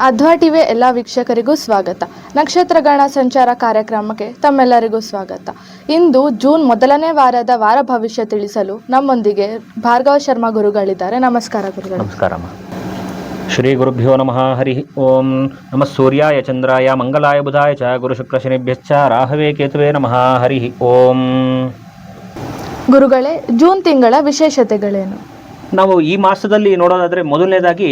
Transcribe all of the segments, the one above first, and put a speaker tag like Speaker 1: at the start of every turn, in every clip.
Speaker 1: ಅಧ್ವಾ TV ಎಲ್ಲ ವೀಕ್ಷಕರಿಗೂ ಸ್ವಾಗತ. ನಕ್ಷತ್ರಗಣ ಸಂಚಾರ ಕಾರ್ಯಕ್ರಮಕ್ಕೆ ತಮ್ಮೆಲ್ಲರಿಗೂ ಸ್ವಾಗತ. ಇಂದು ಜೂನ್ ಮೊದಲನೇ ವಾರದ ವಾರ ಭವಿಷ್ಯ ತಿಳಿಸಲು ನಮ್ಮೊಂದಿಗೆ ಭಾರ್ಗವ ಶರ್ಮಾ ಗುರುಗಳಿದ್ದಾರೆ. ನಮಸ್ಕಾರ ಗುರುಗಳು.
Speaker 2: ನಮಸ್ಕಾರ. ಶ್ರೀ ಗುರುಭ್ಯೋ ನಮಃ. ಹರಿ ಓಂ. ನಮಃ ಸೂರ್ಯಾಯ ಚಂದ್ರಾಯ ಮಂಗಲಾಯ ಬುಧಾಯ ಚ ಗುರು ಶುಕ್ರ ಶನಿಭ್ಯಶ್ಚ ರಾಹವೇ ಕೇತುವೇ ನಮಃ. ಹರಿ ಓಂ.
Speaker 1: ಗುರುಗಳೇ, ಜೂನ್ ತಿಂಗಳ ವಿಶೇಷತೆಗಳೇನು?
Speaker 2: ನಾವು ಈ ಮಾಸದಲ್ಲಿ ನೋಡೋದಾದರೆ ಮೊದಲನೇದಾಗಿ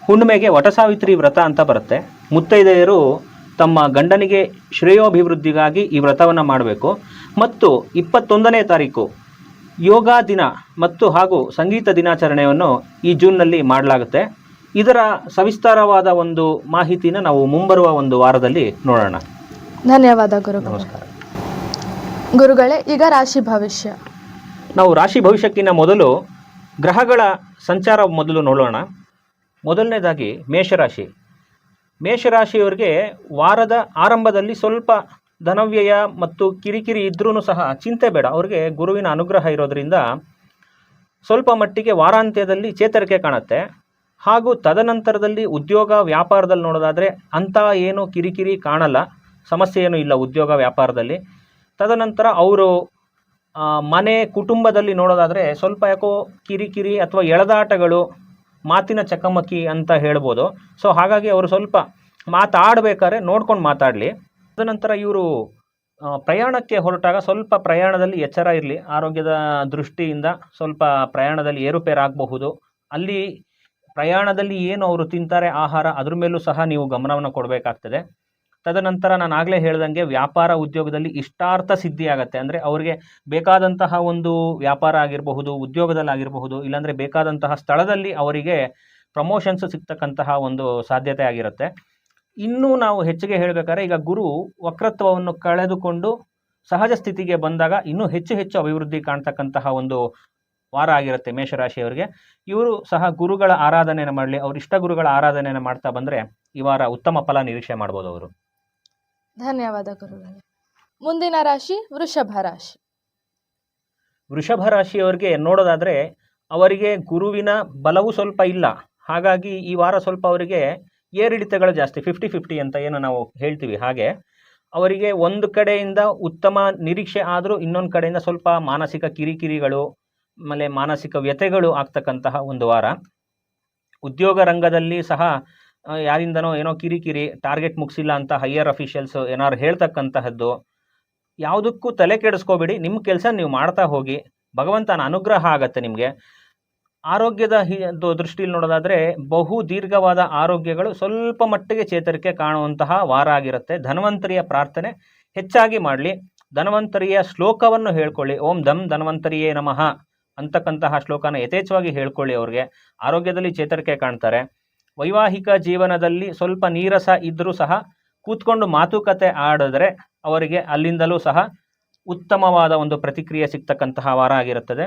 Speaker 2: ಹುಣ್ಣಿಮೆಗೆ ವಟಸಾವಿತ್ರಿ ವ್ರತ ಅಂತ ಬರುತ್ತೆ. ಮುತ್ತೈದೆಯರು ತಮ್ಮ ಗಂಡನಿಗೆ ಶ್ರೇಯೋಭಿವೃದ್ಧಿಗಾಗಿ ಈ ವ್ರತವನ್ನು ಮಾಡಬೇಕು. ಮತ್ತು 21ನೇ ತಾರೀಕು ಯೋಗ ದಿನ ಮತ್ತು ಹಾಗೂ ಸಂಗೀತ ದಿನಾಚರಣೆಯನ್ನು ಈ ಜೂನ್ನಲ್ಲಿ ಮಾಡಲಾಗುತ್ತೆ. ಇದರ ಸವಿಸ್ತಾರವಾದ ಒಂದು ಮಾಹಿತಿನ ನಾವು ಮುಂಬರುವ ಒಂದು ವಾರದಲ್ಲಿ ನೋಡೋಣ.
Speaker 1: ಧನ್ಯವಾದ ಗುರುಗಳು.
Speaker 2: ನಮಸ್ಕಾರ.
Speaker 1: ಗುರುಗಳೇ, ಈಗ ರಾಶಿ ಭವಿಷ್ಯ.
Speaker 2: ನಾವು ರಾಶಿ ಭವಿಷ್ಯಕ್ಕಿಂತ ಮೊದಲು ಗ್ರಹಗಳ ಸಂಚಾರ ಮೊದಲು ನೋಡೋಣ. ಮೊದಲನೇದಾಗಿ ಮೇಷರಾಶಿ. ಮೇಷರಾಶಿಯವರಿಗೆ ವಾರದ ಆರಂಭದಲ್ಲಿ ಸ್ವಲ್ಪ ಧನವ್ಯಯ ಮತ್ತು ಕಿರಿಕಿರಿ ಇದ್ರೂ ಸಹ ಚಿಂತೆ ಬೇಡ. ಅವರಿಗೆ ಗುರುವಿನ ಅನುಗ್ರಹ ಇರೋದರಿಂದ ಸ್ವಲ್ಪ ಮಟ್ಟಿಗೆ ವಾರಾಂತ್ಯದಲ್ಲಿ ಚೇತರಿಕೆ ಕಾಣುತ್ತೆ. ಹಾಗೂ ತದನಂತರದಲ್ಲಿ ಉದ್ಯೋಗ ವ್ಯಾಪಾರದಲ್ಲಿ ನೋಡೋದಾದರೆ ಅಂಥ ಏನು ಕಿರಿಕಿರಿ ಕಾಣಲ್ಲ, ಸಮಸ್ಯೆ ಏನೂ ಇಲ್ಲ ಉದ್ಯೋಗ ವ್ಯಾಪಾರದಲ್ಲಿ. ತದನಂತರ ಅವರು ಮನೆ ಕುಟುಂಬದಲ್ಲಿ ನೋಡೋದಾದರೆ ಸ್ವಲ್ಪ ಯಾಕೋ ಕಿರಿಕಿರಿ ಅಥವಾ ಎಳೆದಾಟಗಳು, ಮಾತಿನ ಚಕಮಕಿ ಅಂತ ಹೇಳ್ಬೋದು. ಸೊ ಹಾಗಾಗಿ ಅವರು ಸ್ವಲ್ಪ ಮಾತಾಡಬೇಕಾದ್ರೆ ನೋಡ್ಕೊಂಡು ಮಾತಾಡಲಿ. ತದನಂತರ ಇವರು ಪ್ರಯಾಣಕ್ಕೆ ಹೊರಟಾಗ ಸ್ವಲ್ಪ ಪ್ರಯಾಣದಲ್ಲಿ ಎಚ್ಚರ ಇರಲಿ. ಆರೋಗ್ಯದ ದೃಷ್ಟಿಯಿಂದ ಸ್ವಲ್ಪ ಪ್ರಯಾಣದಲ್ಲಿ ಏರುಪೇರಾಗಬಹುದು. ಅಲ್ಲಿ ಪ್ರಯಾಣದಲ್ಲಿ ಏನು ಅವರು ತಿಂತಾರೆ ಆಹಾರ, ಅದ್ರ ಮೇಲೂ ಸಹ ನೀವು ಗಮನವನ್ನು ಕೊಡಬೇಕಾಗ್ತದೆ. ತದನಂತರ ನಾನು ಆಗಲೇ ಹೇಳ್ದಂಗೆ ವ್ಯಾಪಾರ ಉದ್ಯೋಗದಲ್ಲಿ ಇಷ್ಟಾರ್ಥ ಸಿದ್ಧಿ ಆಗುತ್ತೆ. ಅಂದರೆ ಅವರಿಗೆ ಬೇಕಾದಂತಹ ಒಂದು ವ್ಯಾಪಾರ ಆಗಿರಬಹುದು, ಉದ್ಯೋಗದಲ್ಲಾಗಿರಬಹುದು, ಇಲ್ಲಾಂದರೆ ಬೇಕಾದಂತಹ ಸ್ಥಳದಲ್ಲಿ ಅವರಿಗೆ ಪ್ರಮೋಷನ್ಸ್ ಸಿಗ್ತಕ್ಕಂತಹ ಒಂದು ಸಾಧ್ಯತೆ ಆಗಿರುತ್ತೆ. ಇನ್ನೂ ನಾವು ಹೆಚ್ಚಿಗೆ ಹೇಳಬೇಕಾದ್ರೆ ಈಗ ಗುರು ವಕ್ರತ್ವವನ್ನು ಕಳೆದುಕೊಂಡು ಸಹಜ ಸ್ಥಿತಿಗೆ ಬಂದಾಗ ಇನ್ನೂ ಹೆಚ್ಚು ಹೆಚ್ಚು ಅಭಿವೃದ್ಧಿ ಕಾಣ್ತಕ್ಕಂತಹ ಒಂದು ವಾರ ಆಗಿರುತ್ತೆ ಮೇಷರಾಶಿಯವರಿಗೆ. ಇವರು ಸಹ ಗುರುಗಳ ಆರಾಧನೆಯನ್ನು ಮಾಡಲಿ. ಅವ್ರ ಇಷ್ಟ ಗುರುಗಳ ಆರಾಧನೆಯನ್ನು ಮಾಡ್ತಾ ಬಂದರೆ ಈ ವಾರ ಉತ್ತಮ ಫಲ ನಿರೀಕ್ಷೆ ಮಾಡ್ಬೋದು ಅವರು.
Speaker 1: ಧನ್ಯವಾದ ಗುರುಗಳೇ. ಮುಂದಿನ ರಾಶಿ ವೃಷಭ ರಾಶಿ.
Speaker 2: ವೃಷಭ ರಾಶಿಯವರಿಗೆ ನೋಡೋದಾದರೆ ಅವರಿಗೆ ಗುರುವಿನ ಬಲವೂ ಸ್ವಲ್ಪ ಇಲ್ಲ. ಹಾಗಾಗಿ ಈ ವಾರ ಸ್ವಲ್ಪ ಅವರಿಗೆ ಏರಿಳಿತಗಳು ಜಾಸ್ತಿ, 50-50 ಅಂತ ಏನು ನಾವು ಹೇಳ್ತೀವಿ. ಹಾಗೆ ಅವರಿಗೆ ಒಂದು ಕಡೆಯಿಂದ ಉತ್ತಮ ನಿರೀಕ್ಷೆ ಆದರೂ ಇನ್ನೊಂದು ಕಡೆಯಿಂದ ಸ್ವಲ್ಪ ಮಾನಸಿಕ ಕಿರಿಕಿರಿಗಳು, ಆಮೇಲೆ ಮಾನಸಿಕ ವ್ಯಥೆಗಳು ಆಗ್ತಕ್ಕಂತಹ ಒಂದು ವಾರ. ಉದ್ಯೋಗ ರಂಗದಲ್ಲಿ ಸಹ ಯಾರಿಂದನೋ ಏನೋ ಕಿರಿಕಿರಿ, ಟಾರ್ಗೆಟ್ ಮುಗಿಸಿಲ್ಲ ಅಂತ ಹೈಯರ್ ಅಫಿಷಿಯಲ್ಸ್ ಏನಾದ್ರು ಹೇಳ್ತಕ್ಕಂತಹದ್ದು. ಯಾವುದಕ್ಕೂ ತಲೆ ಕೆಡಿಸ್ಕೋಬೇಡಿ, ನಿಮ್ಮ ಕೆಲಸ ನೀವು ಮಾಡ್ತಾ ಹೋಗಿ, ಭಗವಂತನ ಅನುಗ್ರಹ ಆಗತ್ತೆ ನಿಮಗೆ. ಆರೋಗ್ಯದ ದೃಷ್ಟಿಯಲ್ಲಿ ನೋಡೋದಾದರೆ ಬಹು ದೀರ್ಘವಾದ ಆರೋಗ್ಯಗಳು ಸ್ವಲ್ಪ ಮಟ್ಟಿಗೆ ಚೇತರಿಕೆ ಕಾಣುವಂತಹ ವಾರ ಆಗಿರುತ್ತೆ. ಧನ್ವಂತರಿಯ ಪ್ರಾರ್ಥನೆ ಹೆಚ್ಚಾಗಿ ಮಾಡಲಿ. ಧನ್ವಂತರಿಯ ಶ್ಲೋಕವನ್ನು ಹೇಳ್ಕೊಳ್ಳಿ. ಓಂ ಧಮ್ ಧನ್ವಂತರಿಯೇ ನಮಃ ಅಂತಕ್ಕಂತಹ ಶ್ಲೋಕನ ಯಥೇಚ್ಛವಾಗಿ ಹೇಳ್ಕೊಳ್ಳಿ. ಅವ್ರಿಗೆ ಆರೋಗ್ಯದಲ್ಲಿ ಚೇತರಿಕೆ ಕಾಣ್ತಾರೆ. ವೈವಾಹಿಕ ಜೀವನದಲ್ಲಿ ಸ್ವಲ್ಪ ನೀರಸ ಇದ್ದರೂ ಸಹ ಕೂತ್ಕೊಂಡು ಮಾತುಕತೆ ಆಡಿದ್ರೆ ಅವರಿಗೆ ಅಲ್ಲಿಂದಲೂ ಸಹ ಉತ್ತಮವಾದ ಒಂದು ಪ್ರತಿಕ್ರಿಯೆ ಸಿಗ್ತಕ್ಕಂತಹ ವಾರ ಆಗಿರುತ್ತದೆ.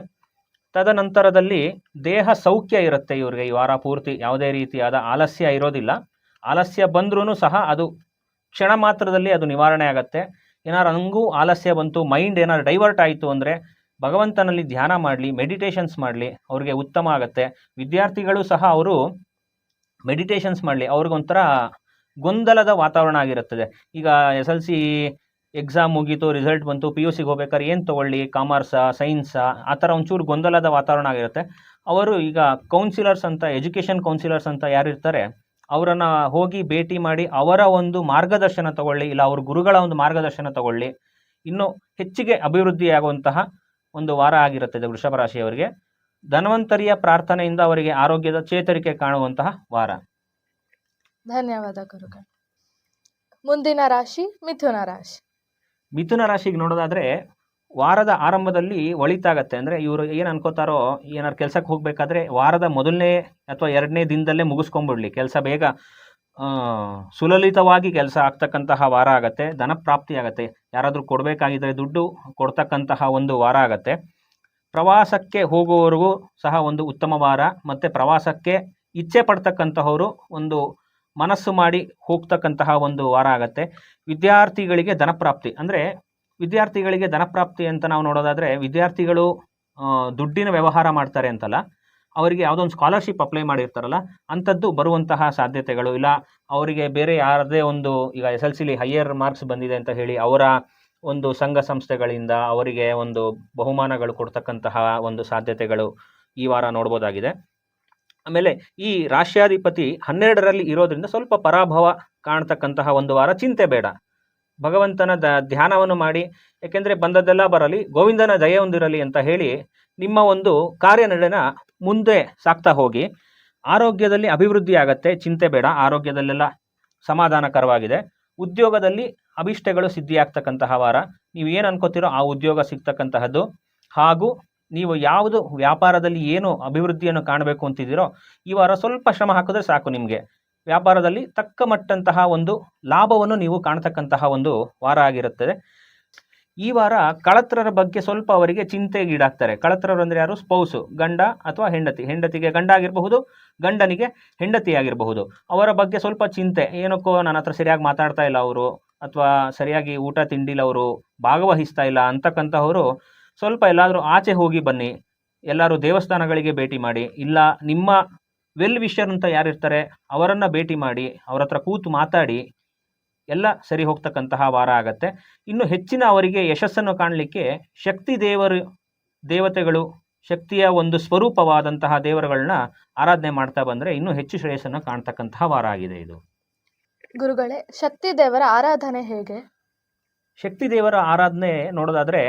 Speaker 2: ತದನಂತರದಲ್ಲಿ ದೇಹ ಸೌಖ್ಯ ಇರುತ್ತೆ ಇವರಿಗೆ. ಈ ವಾರ ಪೂರ್ತಿ ಯಾವುದೇ ರೀತಿಯಾದ ಆಲಸ್ಯ ಇರೋದಿಲ್ಲ. ಆಲಸ್ಯ ಬಂದ್ರೂ ಸಹ ಅದು ಕ್ಷಣ ಮಾತ್ರದಲ್ಲಿ ಅದು ನಿವಾರಣೆ ಆಗುತ್ತೆ. ಏನಾರು ಹಂಗೂ ಆಲಸ್ಯ ಬಂತು, ಮೈಂಡ್ ಏನಾರು ಡೈವರ್ಟ್ ಆಯಿತು ಅಂದರೆ ಭಗವಂತನಲ್ಲಿ ಧ್ಯಾನ ಮಾಡಲಿ, ಮೆಡಿಟೇಷನ್ಸ್ ಮಾಡಲಿ, ಅವ್ರಿಗೆ ಉತ್ತಮ ಆಗುತ್ತೆ. ವಿದ್ಯಾರ್ಥಿಗಳು ಸಹ ಅವರು ಮೆಡಿಟೇಷನ್ಸ್ ಮಾಡಲಿ. ಅವ್ರಿಗೊಂಥರ ಗೊಂದಲದ ವಾತಾವರಣ ಆಗಿರುತ್ತದೆ. ಈಗ SLC ಎಕ್ಸಾಮ್ ಮುಗೀತು, ರಿಸಲ್ಟ್ ಬಂತು, PUCಗೆ ಹೋಗ್ಬೇಕಾದ್ರೆ ಏನು ತೊಗೊಳ್ಳಿ, ಕಾಮರ್ಸಾ ಸೈನ್ಸಾ, ಆ ಥರ ಒಂಚೂರು ಗೊಂದಲದ ವಾತಾವರಣ ಆಗಿರುತ್ತೆ. ಅವರು ಈಗ ಕೌನ್ಸಿಲರ್ಸ್ ಅಂತ, ಎಜುಕೇಷನ್ ಕೌನ್ಸಿಲರ್ಸ್ ಅಂತ ಯಾರಿರ್ತಾರೆ ಅವರನ್ನು ಹೋಗಿ ಭೇಟಿ ಮಾಡಿ ಅವರ ಒಂದು ಮಾರ್ಗದರ್ಶನ ತಗೊಳ್ಳಿ, ಇಲ್ಲ ಅವ್ರ ಗುರುಗಳ ಒಂದು ಮಾರ್ಗದರ್ಶನ ತಗೊಳ್ಳಿ. ಇನ್ನೂ ಹೆಚ್ಚಿಗೆ ಅಭಿವೃದ್ಧಿಯಾಗುವಂತಹ ಒಂದು ವಾರ ಆಗಿರುತ್ತದೆ ವೃಷಭ ರಾಶಿಯವರಿಗೆ. ಧನ್ವಂತರಿಯ ಪ್ರಾರ್ಥನೆಯಿಂದ ಅವರಿಗೆ ಆರೋಗ್ಯದ ಚೇತರಿಕೆ ಕಾಣುವಂತಹ ವಾರ.
Speaker 1: ಧನ್ಯವಾದ ಗುರುಗಳು. ಮುಂದಿನ ರಾಶಿ ಮಿಥುನ ರಾಶಿ.
Speaker 2: ಮಿಥುನ ರಾಶಿಗೆ ನೋಡೋದಾದರೆ ವಾರದ ಆರಂಭದಲ್ಲಿ ಒಳಿತಾಗತ್ತೆ. ಅಂದರೆ ಇವರು ಏನು ಅನ್ಕೋತಾರೋ, ಏನಾರು ಕೆಲಸಕ್ಕೆ ಹೋಗಬೇಕಾದ್ರೆ ವಾರದ ಮೊದಲನೇ ಅಥವಾ 2ನೇ ದಿನದಲ್ಲೇ ಮುಗಿಸ್ಕೊಂಡ್ಬಿಡ್ಲಿ ಕೆಲಸ, ಬೇಗ ಸುಲಲಿತವಾಗಿ ಕೆಲಸ ಆಗ್ತಕ್ಕಂತಹ ವಾರ ಆಗತ್ತೆ. ಧನ ಪ್ರಾಪ್ತಿ ಆಗತ್ತೆ. ಯಾರಾದರೂ ಕೊಡಬೇಕಾಗಿದ್ದರೆ ದುಡ್ಡು ಕೊಡ್ತಕ್ಕಂತಹ ಒಂದು ವಾರ ಆಗತ್ತೆ. ಪ್ರವಾಸಕ್ಕೆ ಹೋಗುವವರೆಗೂ ಸಹ ಒಂದು ಉತ್ತಮ ವಾರ. ಮತ್ತು ಪ್ರವಾಸಕ್ಕೆ ಇಚ್ಛೆ ಪಡ್ತಕ್ಕಂತಹವರು ಒಂದು ಮನಸ್ಸು ಮಾಡಿ ಹೋಗ್ತಕ್ಕಂತಹ ಒಂದು ವಾರ ಆಗತ್ತೆ. ವಿದ್ಯಾರ್ಥಿಗಳಿಗೆ ಧನಪ್ರಾಪ್ತಿ. ಅಂದರೆ ವಿದ್ಯಾರ್ಥಿಗಳಿಗೆ ಧನಪ್ರಾಪ್ತಿ ಅಂತ ನಾವು ನೋಡೋದಾದರೆ ವಿದ್ಯಾರ್ಥಿಗಳು ದುಡ್ಡಿನ ವ್ಯವಹಾರ ಮಾಡ್ತಾರೆ ಅಂತಲ್ಲ, ಅವರಿಗೆ ಯಾವುದೋ ಒಂದು ಸ್ಕಾಲರ್ಶಿಪ್ ಅಪ್ಲೈ ಮಾಡಿರ್ತಾರಲ್ಲ ಅಂಥದ್ದು ಬರುವಂತಹ ಸಾಧ್ಯತೆಗಳು, ಇಲ್ಲ ಅವರಿಗೆ ಬೇರೆ ಯಾರದೇ ಒಂದು ಈಗ SLCಲಿ ಹೈಯರ್ ಮಾರ್ಕ್ಸ್ ಬಂದಿದೆ ಅಂತ ಹೇಳಿ ಅವರ ಒಂದು ಸಂಘ ಸಂಸ್ಥೆಗಳಿಂದ ಅವರಿಗೆ ಒಂದು ಬಹುಮಾನಗಳು ಕೊಡ್ತಕ್ಕಂತಹ ಒಂದು ಸಾಧ್ಯತೆಗಳು ಈ ವಾರ ನೋಡ್ಬೋದಾಗಿದೆ. ಆಮೇಲೆ ಈ ರಾಶ್ಯಾಧಿಪತಿ 12ರಲ್ಲಿ ಇರೋದ್ರಿಂದ ಸ್ವಲ್ಪ ಪರಾಭವ ಕಾಣ್ತಕ್ಕಂತಹ ಒಂದು ವಾರ. ಚಿಂತೆ ಬೇಡ, ಭಗವಂತನ ಧ್ಯಾನವನ್ನು ಮಾಡಿ, ಯಾಕೆಂದರೆ ಬಂದದ್ದೆಲ್ಲ ಬರಲಿ, ಗೋವಿಂದನ ದಯೆ ಹೊಂದಿರಲಿ ಅಂತ ಹೇಳಿ ನಿಮ್ಮ ಒಂದು ಕಾರ್ಯನಡೆನ ಮುಂದೆ ಸಾಕ್ತಾ ಹೋಗಿ. ಆರೋಗ್ಯದಲ್ಲಿ ಅಭಿವೃದ್ಧಿ ಆಗತ್ತೆ, ಚಿಂತೆ ಬೇಡ, ಆರೋಗ್ಯದಲ್ಲೆಲ್ಲ ಸಮಾಧಾನಕರವಾಗಿದೆ. ಉದ್ಯೋಗದಲ್ಲಿ ಅಭಿಷ್ಟಗಳು ಸಿದ್ಧಿಯಾಗ್ತಕ್ಕಂತಹ ವಾರ. ನೀವು ಏನು ಅನ್ಕೋತೀರೋ ಆ ಉದ್ಯೋಗ ಸಿಗ್ತಕ್ಕಂತಹದ್ದು. ಹಾಗೂ ನೀವು ಯಾವುದು ವ್ಯಾಪಾರದಲ್ಲಿ ಏನು ಅಭಿವೃದ್ಧಿಯನ್ನು ಕಾಣಬೇಕು ಅಂತಿದ್ದೀರೋ ಈ ವಾರ ಸ್ವಲ್ಪ ಶ್ರಮ ಹಾಕಿದ್ರೆ ಸಾಕು. ನಿಮಗೆ ವ್ಯಾಪಾರದಲ್ಲಿ ತಕ್ಕ ಮಟ್ಟಂತಹ ಒಂದು ಲಾಭವನ್ನು ನೀವು ಕಾಣ್ತಕ್ಕಂತಹ ಒಂದು ವಾರ ಆಗಿರುತ್ತದೆ. ಈ ವಾರ ಕಳತ್ರರ ಬಗ್ಗೆ ಸ್ವಲ್ಪ ಅವರಿಗೆ ಚಿಂತೆಗೀಡಾಗ್ತಾರೆ. ಕಳತ್ರರು ಅಂದರೆ ಯಾರು? ಸ್ಪೌಸು, ಗಂಡ ಅಥವಾ ಹೆಂಡತಿ. ಹೆಂಡತಿಗೆ ಗಂಡ ಆಗಿರಬಹುದು, ಗಂಡನಿಗೆ ಹೆಂಡತಿ ಆಗಿರಬಹುದು. ಅವರ ಬಗ್ಗೆ ಸ್ವಲ್ಪ ಚಿಂತೆ. ಏನಕ್ಕೋ ನನ್ನ ಹತ್ರ ಸರಿಯಾಗಿ ಮಾತಾಡ್ತಾ ಇಲ್ಲ ಅವರು, ಅಥವಾ ಸರಿಯಾಗಿ ಊಟ ತಿಂಡಿಲ್ಲ ಅವರು, ಭಾಗವಹಿಸ್ತಾ ಇಲ್ಲ ಅಂತಕ್ಕಂತಹವರು ಸ್ವಲ್ಪ ಎಲ್ಲಾದರೂ ಆಚೆ ಹೋಗಿ ಬನ್ನಿ. ಎಲ್ಲರೂ ದೇವಸ್ಥಾನಗಳಿಗೆ ಭೇಟಿ ಮಾಡಿ, ಇಲ್ಲ ನಿಮ್ಮ ವೆಲ್ ವಿಷರ್ ಅಂತ ಯಾರಿರ್ತಾರೆ ಅವರನ್ನು ಭೇಟಿ ಮಾಡಿ, ಅವರ ಹತ್ರ ಕೂತು ಮಾತಾಡಿ, ಎಲ್ಲ ಸರಿ ಹೋಗ್ತಕ್ಕಂತಹ ವಾರ ಆಗತ್ತೆ. ಇನ್ನು ಹೆಚ್ಚಿನ ಅವರಿಗೆ ಯಶಸ್ಸನ್ನು ಕಾಣಲಿಕ್ಕೆ ಶಕ್ತಿ ದೇವತೆಗಳು, ಶಕ್ತಿಯ ಒಂದು ಸ್ವರೂಪವಾದಂತಹ ದೇವರುಗಳನ್ನ ಆರಾಧನೆ ಮಾಡ್ತಾ ಬಂದರೆ ಇನ್ನೂ ಹೆಚ್ಚು ಶ್ರೇಯಸ್ಸನ್ನು ಕಾಣ್ತಕ್ಕಂತಹ ವಾರ ಆಗಿದೆ ಇದು.
Speaker 1: ಗುರುಗಳೇ, ಶಕ್ತಿ ದೇವರ ಆರಾಧನೆ ಹೇಗೆ?
Speaker 2: ಶಕ್ತಿ ದೇವರ ಆರಾಧನೆ ನೋಡೋದಾದರೆ,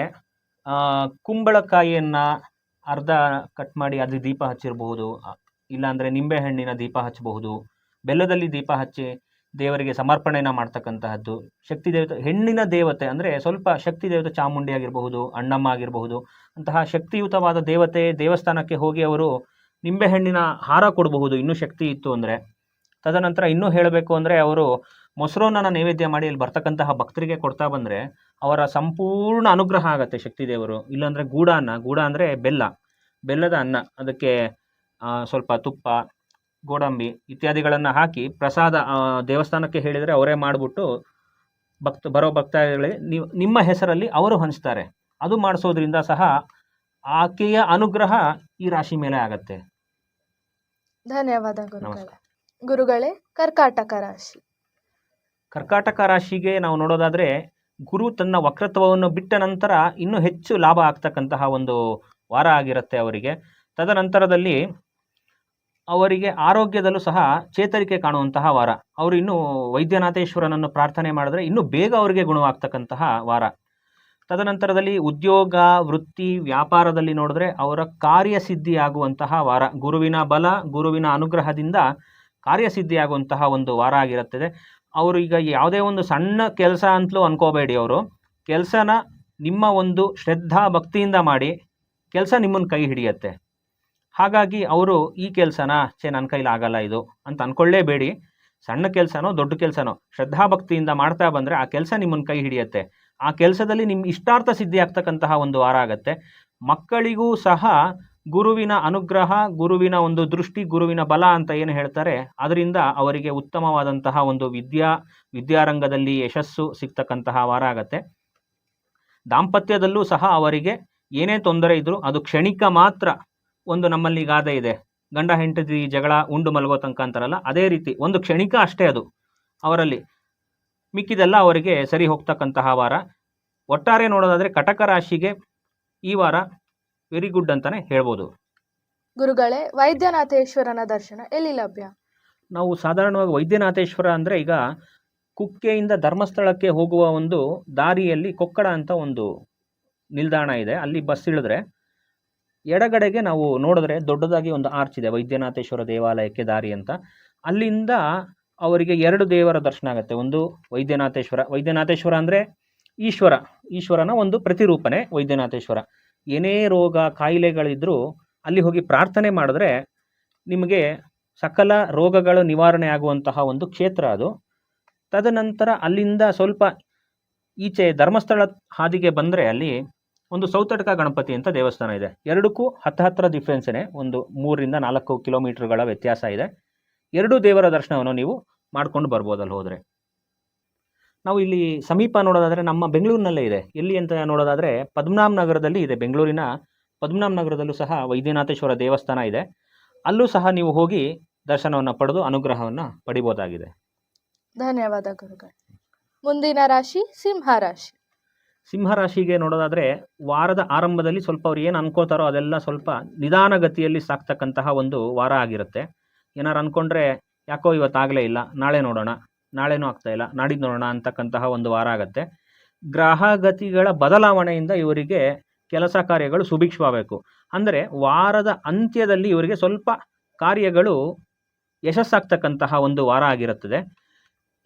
Speaker 2: ಕುಂಬಳಕಾಯಿಯನ್ನು ಅರ್ಧ ಕಟ್ ಮಾಡಿ ಅದು ದೀಪ ಹಚ್ಚಿರಬಹುದು, ಇಲ್ಲಾಂದರೆ ನಿಂಬೆಹಣ್ಣಿನ ದೀಪ ಹಚ್ಚಬಹುದು, ಬೆಲ್ಲದಲ್ಲಿ ದೀಪ ಹಚ್ಚಿ ದೇವರಿಗೆ ಸಮರ್ಪಣೆಯನ್ನು ಮಾಡ್ತಕ್ಕಂತಹದ್ದು. ಶಕ್ತಿ ದೇವತೆ, ಹೆಣ್ಣಿನ ದೇವತೆ ಅಂದರೆ ಸ್ವಲ್ಪ ಶಕ್ತಿ ದೇವತೆ ಚಾಮುಂಡಿ ಆಗಿರಬಹುದು, ಅಣ್ಣಮ್ಮ ಆಗಿರಬಹುದು, ಅಂತಹ ಶಕ್ತಿಯುತವಾದ ದೇವತೆ ದೇವಸ್ಥಾನಕ್ಕೆ ಹೋಗಿ ಅವರು ನಿಂಬೆಹಣ್ಣಿನ ಹಾರ ಕೊಡಬಹುದು, ಇನ್ನೂ ಶಕ್ತಿ ಇತ್ತು ಅಂದರೆ. ತದನಂತರ ಇನ್ನೂ ಹೇಳಬೇಕು ಅಂದರೆ ಅವರು ಮೊಸರನ್ನನ ನೈವೇದ್ಯ ಮಾಡಿ ಇಲ್ಲಿ ಬರ್ತಕ್ಕಂತಹ ಭಕ್ತರಿಗೆ ಕೊಡ್ತಾ ಬಂದರೆ ಅವರ ಸಂಪೂರ್ಣ ಅನುಗ್ರಹ ಆಗುತ್ತೆ ಶಕ್ತಿ ದೇವರು. ಇಲ್ಲಾಂದರೆ ಗೂಡ ಅಂದರೆ ಬೆಲ್ಲದ ಅನ್ನ, ಅದಕ್ಕೆ ಸ್ವಲ್ಪ ತುಪ್ಪ, ಗೋಡಂಬಿ ಇತ್ಯಾದಿಗಳನ್ನು ಹಾಕಿ ಪ್ರಸಾದ ದೇವಸ್ಥಾನಕ್ಕೆ ಹೇಳಿದರೆ ಅವರೇ ಮಾಡಿಬಿಟ್ಟು ಬರೋ ಭಕ್ತಗಳಿಗೆ ನಿಮ್ಮ ಹೆಸರಲ್ಲಿ ಅವರು ಹಂಚ್ತಾರೆ. ಅದು ಮಾಡಿಸೋದ್ರಿಂದ ಸಹ ಆಕೆಯ ಅನುಗ್ರಹ ಈ ರಾಶಿ ಮೇಲೆ ಆಗತ್ತೆ.
Speaker 1: ಧನ್ಯವಾದ ಗುರುಗಳೇ. ಗುರುಗಳೇ, ಕರ್ಕಾಟಕ ರಾಶಿ.
Speaker 2: ಕರ್ಕಾಟಕ ರಾಶಿಗೆ ನಾವು ನೋಡೋದಾದರೆ, ಗುರು ತನ್ನ ವಕ್ರತ್ವವನ್ನು ಬಿಟ್ಟ ನಂತರ ಇನ್ನೂ ಹೆಚ್ಚು ಲಾಭ ಆಗ್ತಕ್ಕಂತಹ ಒಂದು ವಾರ ಆಗಿರುತ್ತೆ ಅವರಿಗೆ. ತದನಂತರದಲ್ಲಿ ಅವರಿಗೆ ಆರೋಗ್ಯದಲ್ಲೂ ಸಹ ಚೇತರಿಕೆ ಕಾಣುವಂತಹ ವಾರ. ಅವರು ಇನ್ನೂ ವೈದ್ಯನಾಥೇಶ್ವರನನ್ನು ಪ್ರಾರ್ಥನೆ ಮಾಡಿದ್ರೆ ಇನ್ನೂ ಬೇಗ ಅವರಿಗೆ ಗುಣವಾಗ್ತಕ್ಕಂತಹ ವಾರ. ತದನಂತರದಲ್ಲಿ ಉದ್ಯೋಗ, ವೃತ್ತಿ, ವ್ಯಾಪಾರದಲ್ಲಿ ನೋಡಿದ್ರೆ ಅವರ ಕಾರ್ಯಸಿದ್ಧಿ ಆಗುವಂತಹ ವಾರ. ಗುರುವಿನ ಬಲ, ಗುರುವಿನ ಅನುಗ್ರಹದಿಂದ ಕಾರ್ಯಸಿದ್ಧಿಯಾಗುವಂತಹ ಒಂದು ವಾರ ಆಗಿರುತ್ತದೆ. ಅವರು ಈಗ ಯಾವುದೇ ಒಂದು ಸಣ್ಣ ಕೆಲಸ ಅಂತಲೂ ಅನ್ಕೋಬೇಡಿ. ಅವರು ಕೆಲಸನ ನಿಮ್ಮ ಒಂದು ಶ್ರದ್ಧಾ ಭಕ್ತಿಯಿಂದ ಮಾಡಿ ಕೆಲಸ ನಿಮ್ಮನ್ನು ಕೈ ಹಿಡಿಯುತ್ತೆ. ಹಾಗಾಗಿ ಅವರು ಈ ಕೆಲಸನ ನನ್ನ ಕೈಲಿ ಆಗಲ್ಲ ಇದು ಅಂತ ಅಂದ್ಕೊಳ್ಳೇಬೇಡಿ. ಸಣ್ಣ ಕೆಲಸನೋ ದೊಡ್ಡ ಕೆಲಸನೋ ಶ್ರದ್ಧಾಭಕ್ತಿಯಿಂದ ಮಾಡ್ತಾ ಬಂದರೆ ಆ ಕೆಲಸ ನಿಮ್ಮನ್ನು ಕೈ ಹಿಡಿಯುತ್ತೆ. ಆ ಕೆಲಸದಲ್ಲಿ ನಿಮ್ಮ ಇಷ್ಟಾರ್ಥ ಸಿದ್ಧಿ ಆಗ್ತಕ್ಕಂತಹ ಒಂದು ವಾರ ಆಗತ್ತೆ. ಮಕ್ಕಳಿಗೂ ಸಹ ಗುರುವಿನ ಅನುಗ್ರಹ, ಗುರುವಿನ ಒಂದು ದೃಷ್ಟಿ, ಗುರುವಿನ ಬಲ ಅಂತ ಏನು ಹೇಳ್ತಾರೆ ಅದರಿಂದ ಅವರಿಗೆ ಉತ್ತಮವಾದಂತಹ ಒಂದು ವಿದ್ಯಾರಂಗದಲ್ಲಿ ಯಶಸ್ಸು ಸಿಗ್ತಕ್ಕಂತಹ ವಾರ ಆಗತ್ತೆ. ದಾಂಪತ್ಯದಲ್ಲೂ ಸಹ ಅವರಿಗೆ ಏನೇ ತೊಂದರೆ ಇದ್ರೂ ಅದು ಕ್ಷಣಿಕ ಮಾತ್ರ. ಒಂದು ನಮ್ಮಲ್ಲಿ ಗಾದೆ ಇದೆ, ಗಂಡ ಹೆಂಡತಿ ಜಗಳ ಉಂಡು ಮಲಗೋ ತನಕ ಅಂತಾರಲ್ಲ, ಅದೇ ರೀತಿ ಒಂದು ಕ್ಷಣಿಕ ಅಷ್ಟೇ ಅದು ಅವರಲ್ಲಿ. ಮಿಕ್ಕಿದೆಲ್ಲ ಅವರಿಗೆ ಸರಿ ಹೋಗ್ತಕ್ಕಂತಹ ವಾರ. ಒಟ್ಟಾರೆ ನೋಡೋದಾದರೆ ಕಟಕ ರಾಶಿಗೆ ಈ ವಾರ ವೆರಿ ಗುಡ್ ಅಂತಾನೆ ಹೇಳ್ಬೋದು.
Speaker 1: ಗುರುಗಳೇ, ವೈದ್ಯನಾಥೇಶ್ವರನ ದರ್ಶನ ಎಲ್ಲಿ ಲಭ್ಯ?
Speaker 2: ನಾವು ಸಾಧಾರಣವಾಗಿ ವೈದ್ಯನಾಥೇಶ್ವರ ಅಂದರೆ ಈಗ ಕುಕ್ಕೆಯಿಂದ ಧರ್ಮಸ್ಥಳಕ್ಕೆ ಹೋಗುವ ಒಂದು ದಾರಿಯಲ್ಲಿ ಕೊಕ್ಕಡ ಅಂತ ಒಂದು ನಿಲ್ದಾಣ ಇದೆ. ಅಲ್ಲಿ ಬಸ್ ಇಳಿದ್ರೆ ಎಡಗಡೆಗೆ ನಾವು ನೋಡಿದ್ರೆ ದೊಡ್ಡದಾಗಿ ಒಂದು ಆರ್ಚ್ ಇದೆ, ವೈದ್ಯನಾಥೇಶ್ವರ ದೇವಾಲಯಕ್ಕೆ ದಾರಿ ಅಂತ. ಅಲ್ಲಿಂದ ಅವರಿಗೆ 2 ದೇವರ ದರ್ಶನ ಆಗುತ್ತೆ. ಒಂದು ವೈದ್ಯನಾಥೇಶ್ವರ ಅಂದರೆ ಈಶ್ವರನ ಒಂದು ಪ್ರತಿರೂಪನೆ ವೈದ್ಯನಾಥೇಶ್ವರ. ಏನೇ ರೋಗ ಕಾಯಿಲೆಗಳಿದ್ರೂ ಅಲ್ಲಿ ಹೋಗಿ ಪ್ರಾರ್ಥನೆ ಮಾಡಿದ್ರೆ ನಿಮಗೆ ಸಕಲ ರೋಗಗಳು ನಿವಾರಣೆ ಆಗುವಂತಹ ಒಂದು ಕ್ಷೇತ್ರ ಅದು. ತದನಂತರ ಅಲ್ಲಿಂದ ಸ್ವಲ್ಪ ಈಚೆ ಧರ್ಮಸ್ಥಳ ಹಾದಿಗೆ ಬಂದರೆ ಅಲ್ಲಿ ಒಂದು ಸೌತಡ್ಕ ಗಣಪತಿ ಅಂತ ದೇವಸ್ಥಾನ ಇದೆ. ಎರಡಕ್ಕೂ ಹತ್ತಿರ ಡಿಫ್ರೆನ್ಸೇ, ಒಂದು 3-4 ಕಿಲೋಮೀಟರ್ಗಳ ವ್ಯತ್ಯಾಸ ಇದೆ. 2 ದೇವರ ದರ್ಶನವನ್ನು ನೀವು ಮಾಡ್ಕೊಂಡು ಬರ್ಬೋದು ಅಲ್ಲಿ ಹೋದರೆ. ನಾವು ಇಲ್ಲಿ ಸಮೀಪ ನೋಡೋದಾದರೆ ನಮ್ಮ ಬೆಂಗಳೂರಿನಲ್ಲೇ ಇದೆ. ಎಲ್ಲಿ ಅಂತ ನೋಡೋದಾದರೆ ಪದ್ಮನಾಭ ನಗರದಲ್ಲಿ ಇದೆ. ಬೆಂಗಳೂರಿನ ಪದ್ಮನಾಭ ನಗರದಲ್ಲೂ ಸಹ ವೈದ್ಯನಾಥೇಶ್ವರ ದೇವಸ್ಥಾನ ಇದೆ. ಅಲ್ಲೂ ಸಹ ನೀವು ಹೋಗಿ ದರ್ಶನವನ್ನು ಪಡೆದು ಅನುಗ್ರಹವನ್ನು ಪಡಿಬೋದಾಗಿದೆ.
Speaker 1: ಧನ್ಯವಾದ ಗುರುಗಳೇ. ಮುಂದಿನ ರಾಶಿ ಸಿಂಹ ರಾಶಿ.
Speaker 2: ಸಿಂಹರಾಶಿಗೆ ನೋಡೋದಾದರೆ ವಾರದ ಆರಂಭದಲ್ಲಿ ಸ್ವಲ್ಪ ಅವ್ರು ಏನು ಅನ್ಕೋತಾರೋ ಅದೆಲ್ಲ ಸ್ವಲ್ಪ ನಿಧಾನಗತಿಯಲ್ಲಿ ಸಾಕ್ತಕ್ಕಂತಹ ಒಂದು ವಾರ ಆಗಿರುತ್ತೆ. ಏನಾರು ಅಂದ್ಕೊಂಡ್ರೆ ಯಾಕೋ ಇವತ್ತಾಗಲೇ ಇಲ್ಲ, ನಾಳೆ ನೋಡೋಣ, ನಾಳೆನೂ ಆಗ್ತಾ ಇಲ್ಲ, ನಾಡಿದ್ದು ನೋಡೋಣ ಅಂತಕ್ಕಂತಹ ಒಂದು ವಾರ ಆಗುತ್ತೆ. ಗ್ರಹಗತಿಗಳ ಬದಲಾವಣೆಯಿಂದ ಇವರಿಗೆ ಕೆಲಸ ಕಾರ್ಯಗಳು ಸುಭಿಕ್ಷವಾಗಬೇಕು. ಅಂದರೆ ವಾರದ ಅಂತ್ಯದಲ್ಲಿ ಇವರಿಗೆ ಸ್ವಲ್ಪ ಕಾರ್ಯಗಳು ಯಶಸ್ಸಾಗ್ತಕ್ಕಂತಹ ಒಂದು ವಾರ ಆಗಿರುತ್ತದೆ.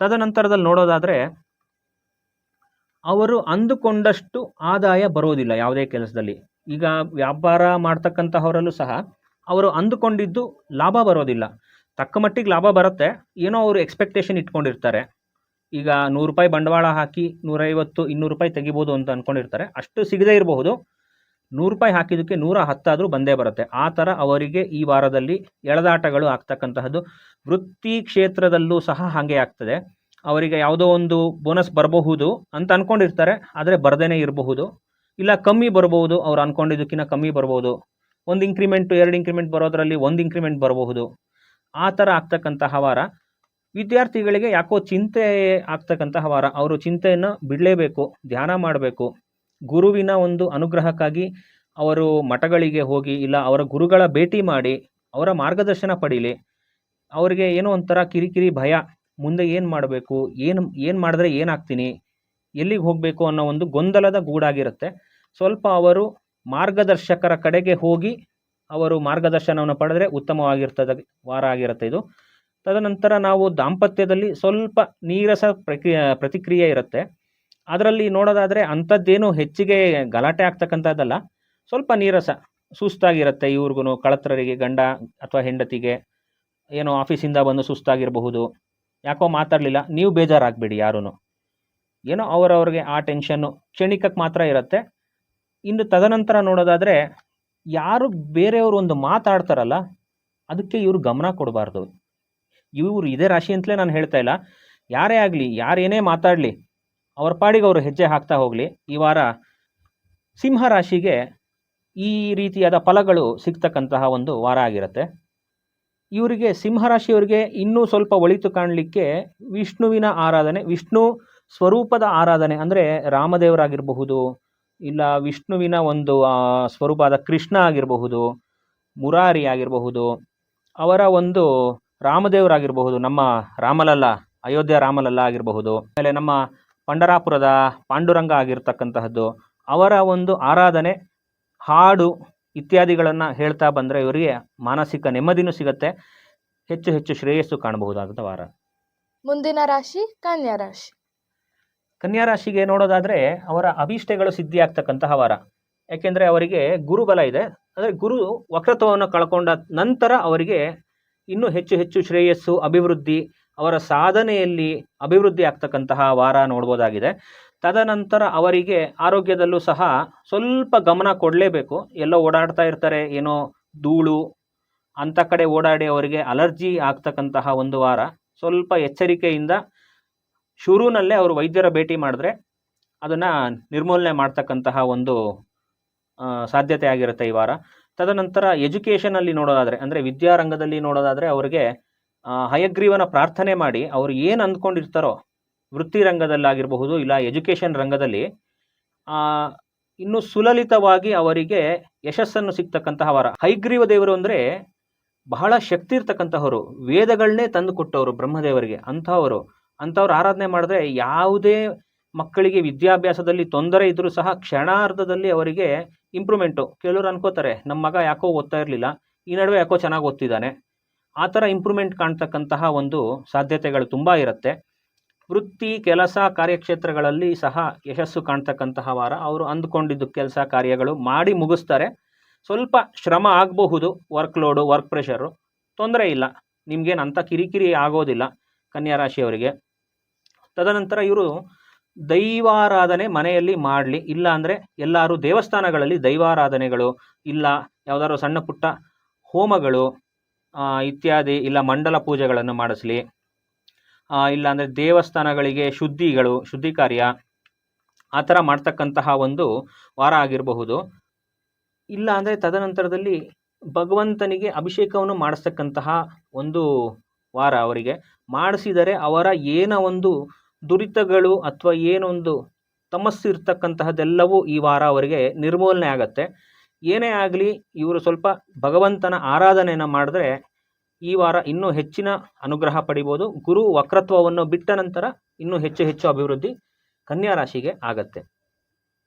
Speaker 2: ತದನಂತರದಲ್ಲಿ ನೋಡೋದಾದರೆ ಅವರು ಅಂದುಕೊಂಡಷ್ಟು ಆದಾಯ ಬರೋದಿಲ್ಲ ಯಾವುದೇ ಕೆಲಸದಲ್ಲಿ. ಈಗ ವ್ಯಾಪಾರ ಮಾಡ್ತಕ್ಕಂತಹವರಲ್ಲೂ ಸಹ ಅವರು ಅಂದುಕೊಂಡಿದ್ದು ಲಾಭ ಬರೋದಿಲ್ಲ. ತಕ್ಕ ಮಟ್ಟಿಗೆ ಲಾಭ ಬರುತ್ತೆ, ಏನೋ ಅವರು ಎಕ್ಸ್ಪೆಕ್ಟೇಷನ್ ಇಟ್ಕೊಂಡಿರ್ತಾರೆ. ಈಗ ₹100 ಬಂಡವಾಳ ಹಾಕಿ 150, ₹200 ತೆಗಿಬೋದು ಅಂತ ಅಂದ್ಕೊಂಡಿರ್ತಾರೆ. ಅಷ್ಟು ಸಿಗದೇ ಇರಬಹುದು. ₹100 ಹಾಕಿದ್ದಕ್ಕೆ 110 ಆದರೂ ಬಂದೇ ಬರುತ್ತೆ. ಆ ಥರ ಅವರಿಗೆ ಈ ವಾರದಲ್ಲಿ ಎಳೆದಾಟಗಳು ಆಗ್ತಕ್ಕಂತಹದ್ದು. ವೃತ್ತಿ ಕ್ಷೇತ್ರದಲ್ಲೂ ಸಹ ಹಾಗೆ ಆಗ್ತದೆ. ಅವರಿಗೆ ಯಾವುದೋ ಒಂದು ಬೋನಸ್ ಬರಬಹುದು ಅಂತ ಅಂದ್ಕೊಂಡಿರ್ತಾರೆ, ಆದರೆ ಬರದೇನೆ ಇರಬಹುದು. ಇಲ್ಲ ಕಮ್ಮಿ ಬರಬಹುದು, ಅವ್ರು ಅಂದ್ಕೊಂಡಿದ್ದಕ್ಕಿಂತ ಕಮ್ಮಿ ಬರ್ಬೋದು. 1 ಇಂಕ್ರಿಮೆಂಟು 2 ಇಂಕ್ರಿಮೆಂಟ್ ಬರೋದರಲ್ಲಿ 1 ಇಂಕ್ರಿಮೆಂಟ್ ಬರಬಹುದು. ಆ ಥರ ಆಗ್ತಕ್ಕಂತಹ ವಾರ. ವಿದ್ಯಾರ್ಥಿಗಳಿಗೆ ಯಾಕೋ ಚಿಂತೆ ಆಗ್ತಕ್ಕಂತಹ ವಾರ. ಅವರು ಚಿಂತೆಯನ್ನು ಬಿಡಲೇಬೇಕು, ಧ್ಯಾನ ಮಾಡಬೇಕು. ಗುರುವಿನ ಒಂದು ಅನುಗ್ರಹಕ್ಕಾಗಿ ಅವರು ಮಠಗಳಿಗೆ ಹೋಗಿ ಇಲ್ಲ ಅವರ ಗುರುಗಳ ಭೇಟಿ ಮಾಡಿ ಅವರ ಮಾರ್ಗದರ್ಶನ ಪಡೀಲಿ. ಅವರಿಗೆ ಏನೋ ಒಂಥರ ಕಿರಿಕಿರಿ ಭಯ, ಮುಂದೆ ಏನು ಮಾಡಬೇಕು, ಏನು ಮಾಡಿದ್ರೆ ಏನಾಗ್ತೀನಿ, ಎಲ್ಲಿಗೆ ಹೋಗಬೇಕು ಅನ್ನೋ ಒಂದು ಗೊಂದಲದ ಗೂಡಾಗಿರುತ್ತೆ. ಸ್ವಲ್ಪ ಅವರು ಮಾರ್ಗದರ್ಶಕರ ಕಡೆಗೆ ಹೋಗಿ ಅವರು ಮಾರ್ಗದರ್ಶನವನ್ನು ಪಡೆದರೆ ಉತ್ತಮವಾಗಿರ್ತದೆ ವಾರ ಆಗಿರುತ್ತೆ ಇದು. ತದನಂತರ ನಾವು ದಾಂಪತ್ಯದಲ್ಲಿ ಸ್ವಲ್ಪ ನೀರಸ ಪ್ರತಿಕ್ರಿಯೆ ಇರುತ್ತೆ. ಅದರಲ್ಲಿ ನೋಡೋದಾದರೆ ಅಂಥದ್ದೇನು ಹೆಚ್ಚಿಗೆ ಗಲಾಟೆ ಆಗ್ತಕ್ಕಂಥದ್ದಲ್ಲ, ಸ್ವಲ್ಪ ನೀರಸ ಸುಸ್ತಾಗಿರುತ್ತೆ. ಇವ್ರಿಗೂ ಕಳತ್ರರಿಗೆ, ಗಂಡ ಅಥವಾ ಹೆಂಡತಿಗೆ ಏನೋ ಆಫೀಸಿಂದ ಬಂದು ಸುಸ್ತಾಗಿರಬಹುದು, ಯಾಕೋ ಮಾತಾಡಲಿಲ್ಲ, ನೀವು ಬೇಜಾರಾಗಬೇಡಿ ಯಾರೂ. ಏನೋ ಅವರವ್ರಿಗೆ ಆ ಟೆನ್ಷನ್ನು ಕ್ಷಣಿಕಕ್ಕೆ ಮಾತ್ರ ಇರುತ್ತೆ. ಇನ್ನು ತದನಂತರ ನೋಡೋದಾದರೆ ಯಾರು ಬೇರೆಯವರು ಒಂದು ಮಾತಾಡ್ತಾರಲ್ಲ ಅದಕ್ಕೆ ಇವರು ಗಮನ ಕೊಡಬಾರ್ದು. ಇವರು ಇದೇ ರಾಶಿ ಅಂತಲೇ ನಾನು ಹೇಳ್ತಾ ಇಲ್ಲ, ಯಾರೇ ಆಗಲಿ, ಯಾರೇನೇ ಮಾತಾಡಲಿ, ಅವ್ರ ಪಾಡಿಗೆ ಅವರು ಹೆಜ್ಜೆ ಹಾಕ್ತಾ ಹೋಗಲಿ. ಈ ವಾರ ಸಿಂಹ ರಾಶಿಗೆ ಈ ರೀತಿಯಾದ ಫಲಗಳು ಸಿಗ್ತಕ್ಕಂತಹ ಒಂದು ವಾರ ಆಗಿರುತ್ತೆ. ಇವರಿಗೆ ಸಿಂಹರಾಶಿಯವರಿಗೆ ಇನ್ನೂ ಸ್ವಲ್ಪ ಒಳಿತು ಕಾಣಲಿಕ್ಕೆ ವಿಷ್ಣುವಿನ ಆರಾಧನೆ, ವಿಷ್ಣು ಸ್ವರೂಪದ ಆರಾಧನೆ, ಅಂದರೆ ರಾಮದೇವರಾಗಿರಬಹುದು, ಇಲ್ಲ ವಿಷ್ಣುವಿನ ಒಂದು ಸ್ವರೂಪ ಆದ ಕೃಷ್ಣ ಆಗಿರಬಹುದು, ಮುರಾರಿ ಆಗಿರಬಹುದು, ಅವರ ಒಂದು ರಾಮದೇವರಾಗಿರಬಹುದು, ನಮ್ಮ ರಾಮಲಲ್ಲ, ಅಯೋಧ್ಯ ರಾಮಲಲ್ಲ ಆಗಿರಬಹುದು, ಆಮೇಲೆ ನಮ್ಮ ಪಂಡರಾಪುರದ ಪಾಂಡುರಂಗ ಆಗಿರ್ತಕ್ಕಂತಹದ್ದು, ಅವರ ಒಂದು ಆರಾಧನೆ, ಹಾಡು ಇತ್ಯಾದಿಗಳನ್ನು ಹೇಳ್ತಾ ಬಂದರೆ ಇವರಿಗೆ ಮಾನಸಿಕ ನೆಮ್ಮದಿನೂ ಸಿಗುತ್ತೆ, ಹೆಚ್ಚು ಹೆಚ್ಚು ಶ್ರೇಯಸ್ಸು ಕಾಣಬಹುದಾದ ವಾರ.
Speaker 1: ಮುಂದಿನ ರಾಶಿ ಕನ್ಯಾ ರಾಶಿ.
Speaker 2: ಕನ್ಯಾ ರಾಶಿಗೆ ನೋಡೋದಾದರೆ ಅವರ ಅಭೀಷ್ಟಗಳು ಸಿದ್ಧಿಯಾಗ್ತಕ್ಕಂತಹ ವಾರ. ಯಾಕೆಂದರೆ ಅವರಿಗೆ ಗುರುಬಲ ಇದೆ. ಅಂದರೆ ಗುರು ವಕ್ರತ್ವವನ್ನು ಕಳ್ಕೊಂಡ ನಂತರ ಅವರಿಗೆ ಇನ್ನೂ ಹೆಚ್ಚು ಹೆಚ್ಚು ಶ್ರೇಯಸ್ಸು, ಅಭಿವೃದ್ಧಿ, ಅವರ ಸಾಧನೆಯಲ್ಲಿ ಅಭಿವೃದ್ಧಿ ಆಗ್ತಕ್ಕಂತಹ ವಾರ ನೋಡ್ಬೋದಾಗಿದೆ. ತದನಂತರ ಅವರಿಗೆ ಆರೋಗ್ಯದಲ್ಲೂ ಸಹ ಸ್ವಲ್ಪ ಗಮನ ಕೊಡಲೇಬೇಕು. ಎಲ್ಲೋ ಓಡಾಡ್ತಾ ಇರ್ತಾರೆ, ಏನೋ ಧೂಳು ಅಂಥ ಕಡೆ ಓಡಾಡಿ ಅವರಿಗೆ ಅಲರ್ಜಿ ಆಗ್ತಕ್ಕಂತಹ ಒಂದು ವಾರ. ಸ್ವಲ್ಪ ಎಚ್ಚರಿಕೆಯಿಂದ ಶುರುನಲ್ಲೇ ಅವರು ವೈದ್ಯರ ಭೇಟಿ ಮಾಡಿದ್ರೆ ಅದನ್ನು ನಿರ್ಮೂಲನೆ ಮಾಡ್ತಕ್ಕಂತಹ ಒಂದು ಸಾಧ್ಯತೆ ಆಗಿರುತ್ತೆ ಈ ವಾರ. ತದನಂತರ ಎಜುಕೇಷನಲ್ಲಿ ನೋಡೋದಾದರೆ, ಅಂದರೆ ವಿದ್ಯಾರಂಗದಲ್ಲಿ ನೋಡೋದಾದರೆ ಅವರಿಗೆ ಹಯಗ್ರೀವನ ಪ್ರಾರ್ಥನೆ ಮಾಡಿ ಅವರು ಏನು ಅಂದ್ಕೊಂಡಿರ್ತಾರೋ ವೃತ್ತಿ ರಂಗದಲ್ಲಾಗಿರಬಹುದು ಇಲ್ಲ ಎಜುಕೇಷನ್ ರಂಗದಲ್ಲಿ ಇನ್ನೂ ಸುಲಲಿತವಾಗಿ ಅವರಿಗೆ ಯಶಸ್ಸನ್ನು ಸಿಗ್ತಕ್ಕಂತಹ ವಾರ. ಹಯಗ್ರೀವ ದೇವರು ಅಂದರೆ ಬಹಳ ಶಕ್ತಿ ಇರ್ತಕ್ಕಂತಹವರು, ವೇದಗಳನ್ನೇ ತಂದು ಕೊಟ್ಟವರು ಬ್ರಹ್ಮದೇವರಿಗೆ. ಅಂಥವ್ರು ಆರಾಧನೆ ಮಾಡಿದ್ರೆ ಯಾವುದೇ ಮಕ್ಕಳಿಗೆ ವಿದ್ಯಾಭ್ಯಾಸದಲ್ಲಿ ತೊಂದರೆ ಇದ್ದರೂ ಸಹ ಕ್ಷಣಾರ್ಧದಲ್ಲಿ ಅವರಿಗೆ ಇಂಪ್ರೂವ್ಮೆಂಟು. ಕೆಲವರು ಅನ್ಕೋತಾರೆ ನಮ್ಮ ಮಗ ಯಾಕೋ ಓದ್ತಾ ಇರಲಿಲ್ಲ, ಈ ನಡುವೆ ಯಾಕೋ ಚೆನ್ನಾಗಿ ಓದ್ತಿದ್ದಾನೆ, ಆ ಥರ ಇಂಪ್ರೂವ್ಮೆಂಟ್ ಕಾಣ್ತಕ್ಕಂತಹ ಒಂದು ಸಾಧ್ಯತೆಗಳು ತುಂಬ ಇರುತ್ತೆ. ವೃತ್ತಿ, ಕೆಲಸ, ಕಾರ್ಯಕ್ಷೇತ್ರಗಳಲ್ಲಿ ಸಹ ಯಶಸ್ಸು ಕಾಣ್ತಕ್ಕಂತಹ ವಾರ. ಅವರು ಅಂದುಕೊಂಡಿದ್ದು ಕೆಲಸ ಕಾರ್ಯಗಳು ಮಾಡಿ ಮುಗಿಸ್ತಾರೆ. ಸ್ವಲ್ಪ ಶ್ರಮ ಆಗಬಹುದು, ವರ್ಕ್ ಲೋಡು, ವರ್ಕ್ ಪ್ರೆಷರು, ತೊಂದರೆ ಇಲ್ಲ, ನಿಮಗೇನು ಅಂಥ ಕಿರಿಕಿರಿ ಆಗೋದಿಲ್ಲ ಕನ್ಯಾ ರಾಶಿಯವರಿಗೆ. ತದನಂತರ ಇವರು ದೈವಾರಾಧನೆ ಮನೆಯಲ್ಲಿ ಮಾಡಲಿ, ಇಲ್ಲ ಅಂದರೆ ಎಲ್ಲರೂ ದೇವಸ್ಥಾನಗಳಲ್ಲಿ ದೈವಾರಾಧನೆಗಳು, ಇಲ್ಲ ಯಾವುದಾದ್ರು ಸಣ್ಣ ಪುಟ್ಟ ಹೋಮಗಳು ಇತ್ಯಾದಿ, ಇಲ್ಲ ಮಂಡಲ ಪೂಜೆಗಳನ್ನು ಮಾಡಿಸ್ಲಿ, ಇಲ್ಲಾಂದರೆ ದೇವಸ್ಥಾನಗಳಿಗೆ ಶುದ್ಧಿ ಕಾರ್ಯ ಆ ಥರ ಮಾಡ್ತಕ್ಕಂತಹ ಒಂದು ವಾರ ಆಗಿರಬಹುದು. ಇಲ್ಲ ಅಂದರೆ ತದನಂತರದಲ್ಲಿ ಭಗವಂತನಿಗೆ ಅಭಿಷೇಕವನ್ನು ಮಾಡಿಸ್ತಕ್ಕಂತಹ ಒಂದು ವಾರ ಅವರಿಗೆ. ಮಾಡಿಸಿದರೆ ಅವರ ಏನೋ ಒಂದು ದುರಿತಗಳು ಅಥವಾ ಏನೊಂದು ತಮಸ್ಸು ಇರ್ತಕ್ಕಂತಹದ್ದೆಲ್ಲವೂ ಈ ವಾರ ಅವರಿಗೆ ನಿರ್ಮೂಲನೆ ಆಗತ್ತೆ. ಏನೇ ಆಗಲಿ ಇವರು ಸ್ವಲ್ಪ ಭಗವಂತನ ಆರಾಧನೆಯನ್ನು ಮಾಡಿದ್ರೆ ಈ ವಾರ ಇನ್ನೂ ಹೆಚ್ಚಿನ ಅನುಗ್ರಹ ಪಡಿಬೋದು. ಗುರು ವಕ್ರತ್ವವನ್ನು ಬಿಟ್ಟ ನಂತರ ಇನ್ನೂ ಹೆಚ್ಚು ಹೆಚ್ಚು ಅಭಿವೃದ್ಧಿ ಕನ್ಯಾ ರಾಶಿಗೆ ಆಗತ್ತೆ.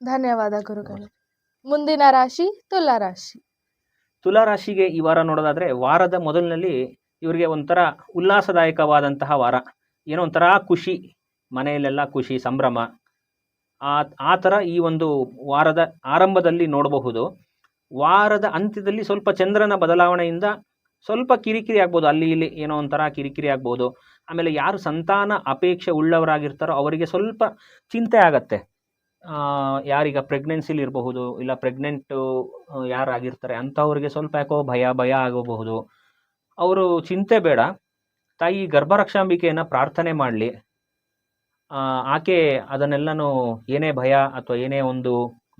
Speaker 1: ಧನ್ಯವಾದ ಗುರುಗಳೇ. ಮುಂದಿನ ರಾಶಿ ತುಲಾ ರಾಶಿ.
Speaker 2: ತುಲಾ ರಾಶಿಗೆ ಈ ವಾರ ನೋಡೋದಾದರೆ, ವಾರದ ಮೊದಲಿನಲ್ಲಿ ಇವರಿಗೆ ಒಂಥರ ಉಲ್ಲಾಸದಾಯಕವಾದಂತಹ ವಾರ. ಏನೋ ಒಂಥರ ಖುಷಿ, ಮನೆಯಲ್ಲೆಲ್ಲ ಖುಷಿ ಸಂಭ್ರಮ, ಆ ಥರ ಈ ಒಂದು ವಾರದ ಆರಂಭದಲ್ಲಿ ನೋಡಬಹುದು. ವಾರದ ಅಂತ್ಯದಲ್ಲಿ ಸ್ವಲ್ಪ ಚಂದ್ರನ ಬದಲಾವಣೆಯಿಂದ ಸ್ವಲ್ಪ ಕಿರಿಕಿರಿ ಆಗ್ಬೋದು, ಅಲ್ಲಿ ಇಲ್ಲಿ ಏನೋ ಒಂಥರ ಕಿರಿಕಿರಿ ಆಗ್ಬೋದು. ಆಮೇಲೆ ಯಾರು ಸಂತಾನ ಅಪೇಕ್ಷೆ ಉಳ್ಳವರಾಗಿರ್ತಾರೋ ಅವರಿಗೆ ಸ್ವಲ್ಪ ಚಿಂತೆ ಆಗತ್ತೆ. ಯಾರೀಗ ಪ್ರೆಗ್ನೆನ್ಸಿಲಿ ಇರಬಹುದು, ಇಲ್ಲ ಪ್ರೆಗ್ನೆಂಟು ಯಾರಾಗಿರ್ತಾರೆ ಅಂಥವ್ರಿಗೆ ಸ್ವಲ್ಪ ಯಾಕೋ ಭಯ ಆಗಬಹುದು. ಅವರು ಚಿಂತೆ ಬೇಡ, ತಾಯಿ ಗರ್ಭರಕ್ಷಾಂಬಿಕೆಯನ್ನು ಪ್ರಾರ್ಥನೆ ಮಾಡಲಿ. ಆಕೆ ಅದನ್ನೆಲ್ಲನೂ ಏನೇ ಭಯ ಅಥವಾ ಏನೇ ಒಂದು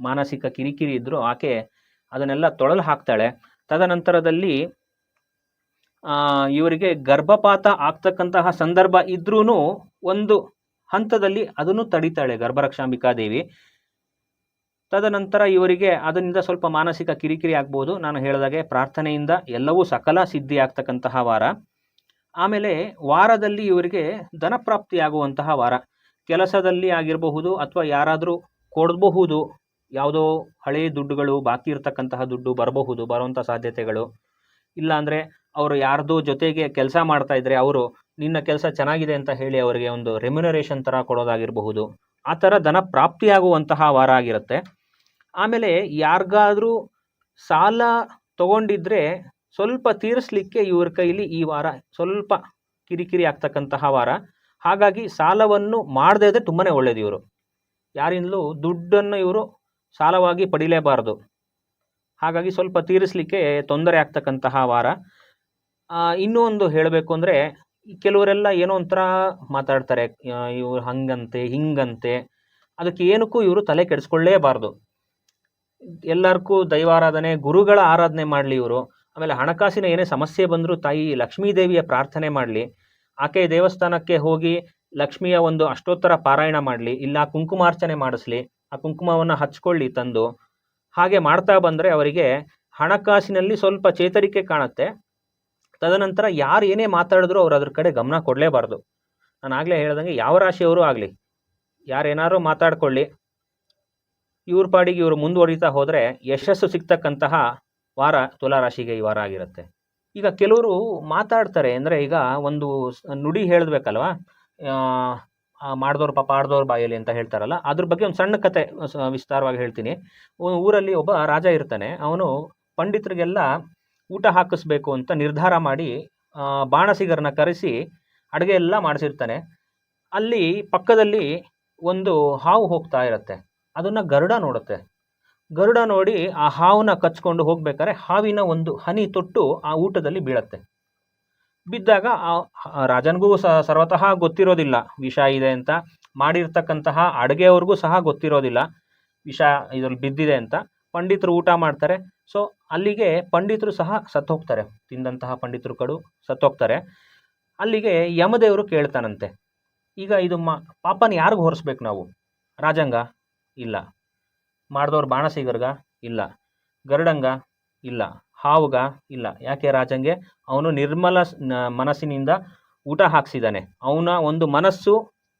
Speaker 2: ಮಾನಸಿಕ ಕಿರಿಕಿರಿ ಇದ್ದರೂ ಆಕೆ ಅದನ್ನೆಲ್ಲ ತೊಳೆದು ಹಾಕ್ತಾಳೆ. ತದನಂತರದಲ್ಲಿ ಇವರಿಗೆ ಗರ್ಭಪಾತ ಆಗ್ತಕ್ಕಂತಹ ಸಂದರ್ಭ ಇದ್ರೂ ಒಂದು ಹಂತದಲ್ಲಿ ಅದನ್ನು ತಡಿತಾಳೆ ಗರ್ಭರಕ್ಷಾಂಬಿಕಾದೇವಿ. ತದನಂತರ ಇವರಿಗೆ ಅದರಿಂದ ಸ್ವಲ್ಪ ಮಾನಸಿಕ ಕಿರಿಕಿರಿ ಆಗ್ಬೋದು. ನಾನು ಹೇಳಿದಾಗೆ ಪ್ರಾರ್ಥನೆಯಿಂದ ಎಲ್ಲವೂ ಸಕಲ ಸಿದ್ಧಿ ಆಗ್ತಕ್ಕಂತಹ ವಾರ. ಆಮೇಲೆ ವಾರದಲ್ಲಿ ಇವರಿಗೆ ಧನಪ್ರಾಪ್ತಿಯಾಗುವಂತಹ ವಾರ. ಕೆಲಸದಲ್ಲಿ ಆಗಿರಬಹುದು ಅಥವಾ ಯಾರಾದರೂ ಕೊಡಬಹುದು, ಯಾವುದೋ ಹಳೆಯ ದುಡ್ಡುಗಳು ಬಾಕಿ ಇರತಕ್ಕಂತಹ ದುಡ್ಡು ಬರುವಂಥ ಸಾಧ್ಯತೆಗಳು. ಇಲ್ಲಾಂದರೆ ಅವರು ಯಾರ್ದೋ ಜೊತೆಗೆ ಕೆಲಸ ಮಾಡ್ತಾ ಇದ್ರೆ ಅವರು ನಿನ್ನ ಕೆಲಸ ಚೆನ್ನಾಗಿದೆ ಅಂತ ಹೇಳಿ ಅವರಿಗೆ ಒಂದು ರೆಮ್ಯುನರೇಷನ್ ಥರ ಕೊಡೋದಾಗಿರಬಹುದು. ಆ ಥರ ಧನ ಪ್ರಾಪ್ತಿಯಾಗುವಂತಹ ವಾರ ಆಗಿರುತ್ತೆ. ಆಮೇಲೆ ಯಾರಿಗಾದರೂ ಸಾಲ ತಗೊಂಡಿದ್ರೆ ಸ್ವಲ್ಪ ತೀರಿಸಲಿಕ್ಕೆ ಇವ್ರ ಕೈಲಿ ಈ ವಾರ ಸ್ವಲ್ಪ ಕಿರಿಕಿರಿ ಆಗ್ತಕ್ಕಂತಹ ವಾರ. ಹಾಗಾಗಿ ಸಾಲವನ್ನು ಮಾಡದೇ ಇದ್ರೆ ತುಂಬಾ ಒಳ್ಳೆಯದು. ಇವರು ಯಾರಿಂದಲೂ ದುಡ್ಡನ್ನು ಇವರು ಸಾಲವಾಗಿ ಪಡಿಲೇಬಾರ್ದು. ಹಾಗಾಗಿ ಸ್ವಲ್ಪ ತೀರಿಸಲಿಕ್ಕೆ ತೊಂದರೆ ಆಗ್ತಕ್ಕಂತಹ ವಾರ. ಇನ್ನೂ ಒಂದು ಹೇಳಬೇಕು ಅಂದರೆ, ಕೆಲವರೆಲ್ಲ ಏನೋ ಒಂಥರ ಮಾತಾಡ್ತಾರೆ, ಇವರು ಹಂಗಂತೆ ಹಿಂಗಂತೆ. ಅದಕ್ಕೆ ಏನಕ್ಕೂ ಇವರು ತಲೆ ಕೆಡಿಸ್ಕೊಳ್ಳೇಬಾರ್ದು. ಎಲ್ಲರಿಗೂ ದೈವಾರಾಧನೆ, ಗುರುಗಳ ಆರಾಧನೆ ಮಾಡಲಿ ಇವರು. ಆಮೇಲೆ ಹಣಕಾಸಿನ ಏನೇ ಸಮಸ್ಯೆ ಬಂದರೂ ತಾಯಿ ಲಕ್ಷ್ಮೀದೇವಿಯ ಪ್ರಾರ್ಥನೆ ಮಾಡಲಿ. ಆಕೆ ದೇವಸ್ಥಾನಕ್ಕೆ ಹೋಗಿ ಲಕ್ಷ್ಮಿಯ ಒಂದು ಅಷ್ಟೋತ್ತರ ಪಾರಾಯಣ ಮಾಡಲಿ, ಇಲ್ಲ ಕುಂಕುಮಾರ್ಚನೆ ಮಾಡಿಸ್ಲಿ, ಆ ಕುಂಕುಮವನ್ನು ಹಚ್ಕೊಳ್ಳಿ ತಂದು. ಹಾಗೆ ಮಾಡ್ತಾ ಬಂದರೆ ಅವರಿಗೆ ಹಣಕಾಸಿನಲ್ಲಿ ಸ್ವಲ್ಪ ಚೇತರಿಕೆ ಕಾಣುತ್ತೆ. ತದನಂತರ ಯಾರು ಏನೇ ಮಾತಾಡಿದ್ರು ಅವ್ರು ಅದ್ರ ಕಡೆ ಗಮನ ಕೊಡಲೇಬಾರ್ದು. ನಾನು ಆಗಲೇ ಹೇಳ್ದಂಗೆ ಯಾವ ರಾಶಿಯವರು ಆಗಲಿ, ಯಾರೇನಾದ್ರು ಮಾತಾಡ್ಕೊಳ್ಳಿ, ಇವ್ರ ಪಾಡಿಗೆ ಇವರು ಮುಂದುವರಿತಾ ಹೋದರೆ ಯಶಸ್ಸು ಸಿಗ್ತಕ್ಕಂತಹ ವಾರ ತುಲಾ ರಾಶಿಗೆ ಈ ವಾರ ಆಗಿರುತ್ತೆ. ಈಗ ಕೆಲವರು ಮಾತಾಡ್ತಾರೆ ಅಂದರೆ, ಈಗ ಒಂದು ನುಡಿ ಹೇಳಬೇಕಲ್ವಾ, ಮಾಡಿದವ್ರು ಪಾಪ ಆಡ್ದವ್ರು ಬಾಯಲ್ಲಿ ಅಂತ ಹೇಳ್ತಾರಲ್ಲ, ಅದ್ರ ಬಗ್ಗೆ ಒಂದು ಸಣ್ಣ ಕತೆ ವಿಸ್ತಾರವಾಗಿ ಹೇಳ್ತೀನಿ. ಊರಲ್ಲಿ ಒಬ್ಬ ರಾಜ ಇರ್ತಾನೆ. ಅವನು ಪಂಡಿತರಿಗೆಲ್ಲ ಊಟ ಹಾಕಿಸ್ಬೇಕು ಅಂತ ನಿರ್ಧಾರ ಮಾಡಿ ಬಾಣಸಿಗರನ್ನ ಕರೆಸಿ ಅಡುಗೆ ಎಲ್ಲ ಮಾಡಿಸಿರ್ತಾನೆ. ಅಲ್ಲಿ ಪಕ್ಕದಲ್ಲಿ ಒಂದು ಹಾವು ಹೋಗ್ತಾ ಇರುತ್ತೆ. ಅದನ್ನು ಗರುಡ ನೋಡುತ್ತೆ. ಗರುಡ ನೋಡಿ ಆ ಹಾವನ್ನ ಕಚ್ಕೊಂಡು ಹೋಗ್ಬೇಕಾದ್ರೆ ಹಾವಿನ ಒಂದು ಹನಿ ತೊಟ್ಟು ಆ ಊಟದಲ್ಲಿ ಬೀಳತ್ತೆ. ಬಿದ್ದಾಗ ಆ ರಾಜನಿಗೂ ಸರ್ವತಃ ಗೊತ್ತಿರೋದಿಲ್ಲ ವಿಷ ಇದೆ ಅಂತ. ಮಾಡಿರ್ತಕ್ಕಂತಹ ಅಡುಗೆಯವ್ರಿಗೂ ಸಹ ಗೊತ್ತಿರೋದಿಲ್ಲ ವಿಷ ಇದರಲ್ಲಿ ಬಿದ್ದಿದೆ ಅಂತ. ಪಂಡಿತರು ಊಟ ಮಾಡ್ತಾರೆ. ಸೊ ಅಲ್ಲಿಗೆ ಪಂಡಿತರು ಸಹ ಸತ್ತೋಗ್ತಾರೆ, ತಿಂದಂತಹ ಪಂಡಿತರು ಕಡು ಸತ್ತೋಗ್ತಾರೆ. ಅಲ್ಲಿಗೆ ಯಮದೇವರು ಕೇಳ್ತಾನಂತೆ, ಈಗ ಇದು ಪಾಪನ ಯಾರಿಗೂ ಹೊರಿಸ್ಬೇಕು ನಾವು? ರಾಜಂಗ? ಇಲ್ಲ. ಮಾಡಿದವ್ರು ಬಾಣಸಿಗರ್ಗ? ಇಲ್ಲ. ಗರುಡಂಗ? ಇಲ್ಲ. ಹಾವುಗ? ಇಲ್ಲ. ಯಾಕೆ ರಾಜಂಗೆ? ಅವನು ನಿರ್ಮಲ ಮನಸ್ಸಿನಿಂದ ಊಟ ಹಾಕ್ಸಿದ್ದಾನೆ. ಅವನ ಒಂದು ಮನಸ್ಸು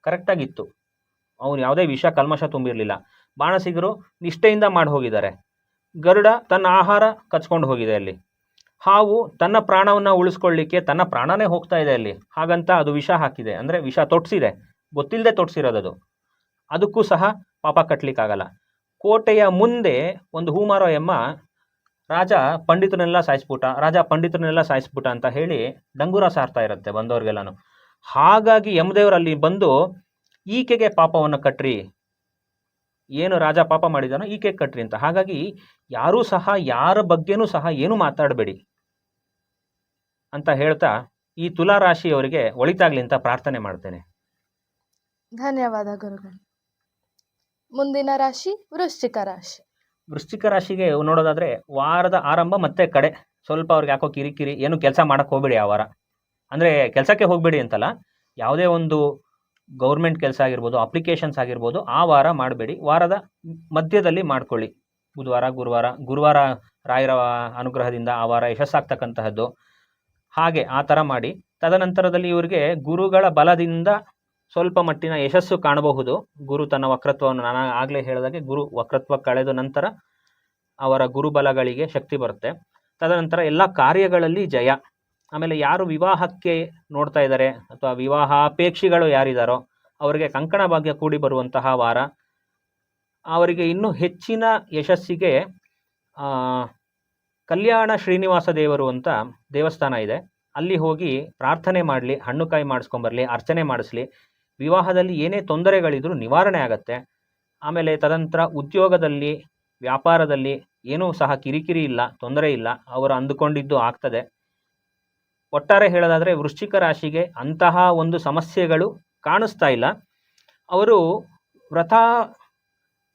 Speaker 2: ಕರೆಕ್ಟಾಗಿತ್ತು. ಅವನು ಯಾವುದೇ ವಿಷ ಕಲ್ಮಶ ತುಂಬಿರಲಿಲ್ಲ. ಬಾಣಸಿಗರು ನಿಷ್ಠೆಯಿಂದ ಮಾಡಿ ಹೋಗಿದ್ದಾರೆ. ಗರುಡ ತನ್ನ ಆಹಾರ ಕಚ್ಕೊಂಡು ಹೋಗಿದೆ ಅಲ್ಲಿ. ಹಾವು ತನ್ನ ಪ್ರಾಣವನ್ನು ಉಳಿಸ್ಕೊಳ್ಳಿಕ್ಕೆ ತನ್ನ ಪ್ರಾಣನೇ ಹೋಗ್ತಾ ಇದೆ ಅಲ್ಲಿ. ಹಾಗಂತ ಅದು ವಿಷ ಹಾಕಿದೆ, ಅಂದರೆ ವಿಷ ತೊಟ್ಸಿದೆ, ಗೊತ್ತಿಲ್ಲದೆ ತೊಟ್ಸಿರೋದದು. ಅದಕ್ಕೂ ಸಹ ಪಾಪ ಕಟ್ಟಲಿಕ್ಕಾಗಲ್ಲ. ಕೋಟೆಯ ಮುಂದೆ ಒಂದು ಹೂಮಾರೋ ಎಮ್ಮ ರಾಜ ಪಂಡಿತರನ್ನೆಲ್ಲ ಸಾಯಿಸ್ಬಿಟ್ಟ ಅಂತ ಹೇಳಿ ಡಂಗೂರ ಸಾರ್ತಾ ಇರುತ್ತೆ ಬಂದವ್ರಿಗೆಲ್ಲನು. ಹಾಗಾಗಿ ಯಮದೇವರಲ್ಲಿ ಬಂದು ಈಕೆಗೆ ಪಾಪವನ್ನು ಕಟ್ರಿ, ಏನು ರಾಜ ಪಾಪ ಮಾಡಿದಾನೋ ಈಕೆ ಕಟ್ರಿ ಅಂತ. ಹಾಗಾಗಿ ಯಾರೂ ಸಹ ಯಾರ ಬಗ್ಗೆನೂ ಸಹ ಏನು ಮಾತಾಡಬೇಡಿ ಅಂತ ಹೇಳ್ತಾ ಈ ತುಲಾ ರಾಶಿಯವರಿಗೆ ಒಳಿತಾಗ್ಲಿ ಅಂತ ಪ್ರಾರ್ಥನೆ ಮಾಡ್ತೇನೆ.
Speaker 1: ಧನ್ಯವಾದ ಗುರುಗಳು. ಮುಂದಿನ ರಾಶಿ ವೃಶ್ಚಿಕ ರಾಶಿ.
Speaker 2: ವೃಶ್ಚಿಕ ರಾಶಿಗೆ ನೋಡೋದಾದ್ರೆ ವಾರದ ಆರಂಭ ಮತ್ತೆ ಕಡೆ ಸ್ವಲ್ಪ ಅವ್ರಿಗೆ ಯಾಕೋ ಕಿರಿಕಿರಿ, ಏನು ಕೆಲಸ ಮಾಡೋಕ್ಕೆ ಹೋಗ್ಬೇಡಿ ಆ ವಾರ. ಅಂದರೆ ಕೆಲಸಕ್ಕೆ ಹೋಗಬೇಡಿ ಅಂತಲ್ಲ, ಯಾವುದೇ ಒಂದು ಗೌರ್ಮೆಂಟ್ ಕೆಲಸ ಆಗಿರ್ಬೋದು, ಅಪ್ಲಿಕೇಶನ್ಸ್ ಆಗಿರ್ಬೋದು, ಆ ವಾರ ಮಾಡಬೇಡಿ. ವಾರದ ಮಧ್ಯದಲ್ಲಿ ಮಾಡ್ಕೊಳ್ಳಿ. ಬುಧವಾರ, ಗುರುವಾರ ರಾಯರ ಅನುಗ್ರಹದಿಂದ ಆ ವಾರ ಯಶಸ್ಸಾಗ್ತಕ್ಕಂತಹದ್ದು. ಹಾಗೆ ಆ ಥರ ಮಾಡಿ. ತದನಂತರದಲ್ಲಿ ಇವರಿಗೆ ಗುರುಗಳ ಬಲದಿಂದ ಸ್ವಲ್ಪ ಮಟ್ಟಿನ ಯಶಸ್ಸು ಕಾಣಬಹುದು. ಗುರು ತನ್ನ ವಕ್ರತ್ವವನ್ನು, ನಾನು ಆಗಲೇ ಹೇಳಿದಾಗೆ, ಗುರು ವಕ್ರತ್ವ ಕಳೆದ ನಂತರ ಅವರ ಗುರುಬಲಗಳಿಗೆ ಶಕ್ತಿ ಬರುತ್ತೆ. ತದನಂತರ ಎಲ್ಲ ಕಾರ್ಯಗಳಲ್ಲಿ ಜಯ. ಆಮೇಲೆ ಯಾರು ವಿವಾಹಕ್ಕೆ ನೋಡ್ತಾ ಇದ್ದಾರೆ ಅಥವಾ ವಿವಾಹಾಪೇಕ್ಷಿಗಳು ಯಾರಿದ್ದಾರೋ ಅವರಿಗೆ ಕಂಕಣ ಭಾಗ್ಯ ಕೂಡಿ ಬರುವಂತಹ ವಾರ. ಅವರಿಗೆ ಇನ್ನೂ ಹೆಚ್ಚಿನ ಯಶಸ್ಸಿಗೆ ಕಲ್ಯಾಣ ಶ್ರೀನಿವಾಸ ದೇವರು ಅಂತ ದೇವಸ್ಥಾನ ಇದೆ, ಅಲ್ಲಿ ಹೋಗಿ ಪ್ರಾರ್ಥನೆ ಮಾಡಲಿ, ಹಣ್ಣುಕಾಯಿ ಮಾಡಿಸ್ಕೊಂಬರಲಿ, ಅರ್ಚನೆ ಮಾಡಿಸ್ಲಿ. ವಿವಾಹದಲ್ಲಿ ಏನೇ ತೊಂದರೆಗಳಿದ್ರೂ ನಿವಾರಣೆ ಆಗತ್ತೆ. ಆಮೇಲೆ ತದನಂತರ ಉದ್ಯೋಗದಲ್ಲಿ, ವ್ಯಾಪಾರದಲ್ಲಿ ಏನೂ ಸಹ ಕಿರಿಕಿರಿ ಇಲ್ಲ, ತೊಂದರೆ ಇಲ್ಲ, ಅವರು ಅಂದುಕೊಂಡಿದ್ದು ಆಗ್ತದೆ. ಒಟ್ಟಾರೆ ಹೇಳೋದಾದರೆ ವೃಶ್ಚಿಕ ರಾಶಿಗೆ ಅಂತಹ ಒಂದು ಸಮಸ್ಯೆಗಳು ಕಾಣಿಸ್ತಾ ಇಲ್ಲ. ಅವರು ವ್ರತ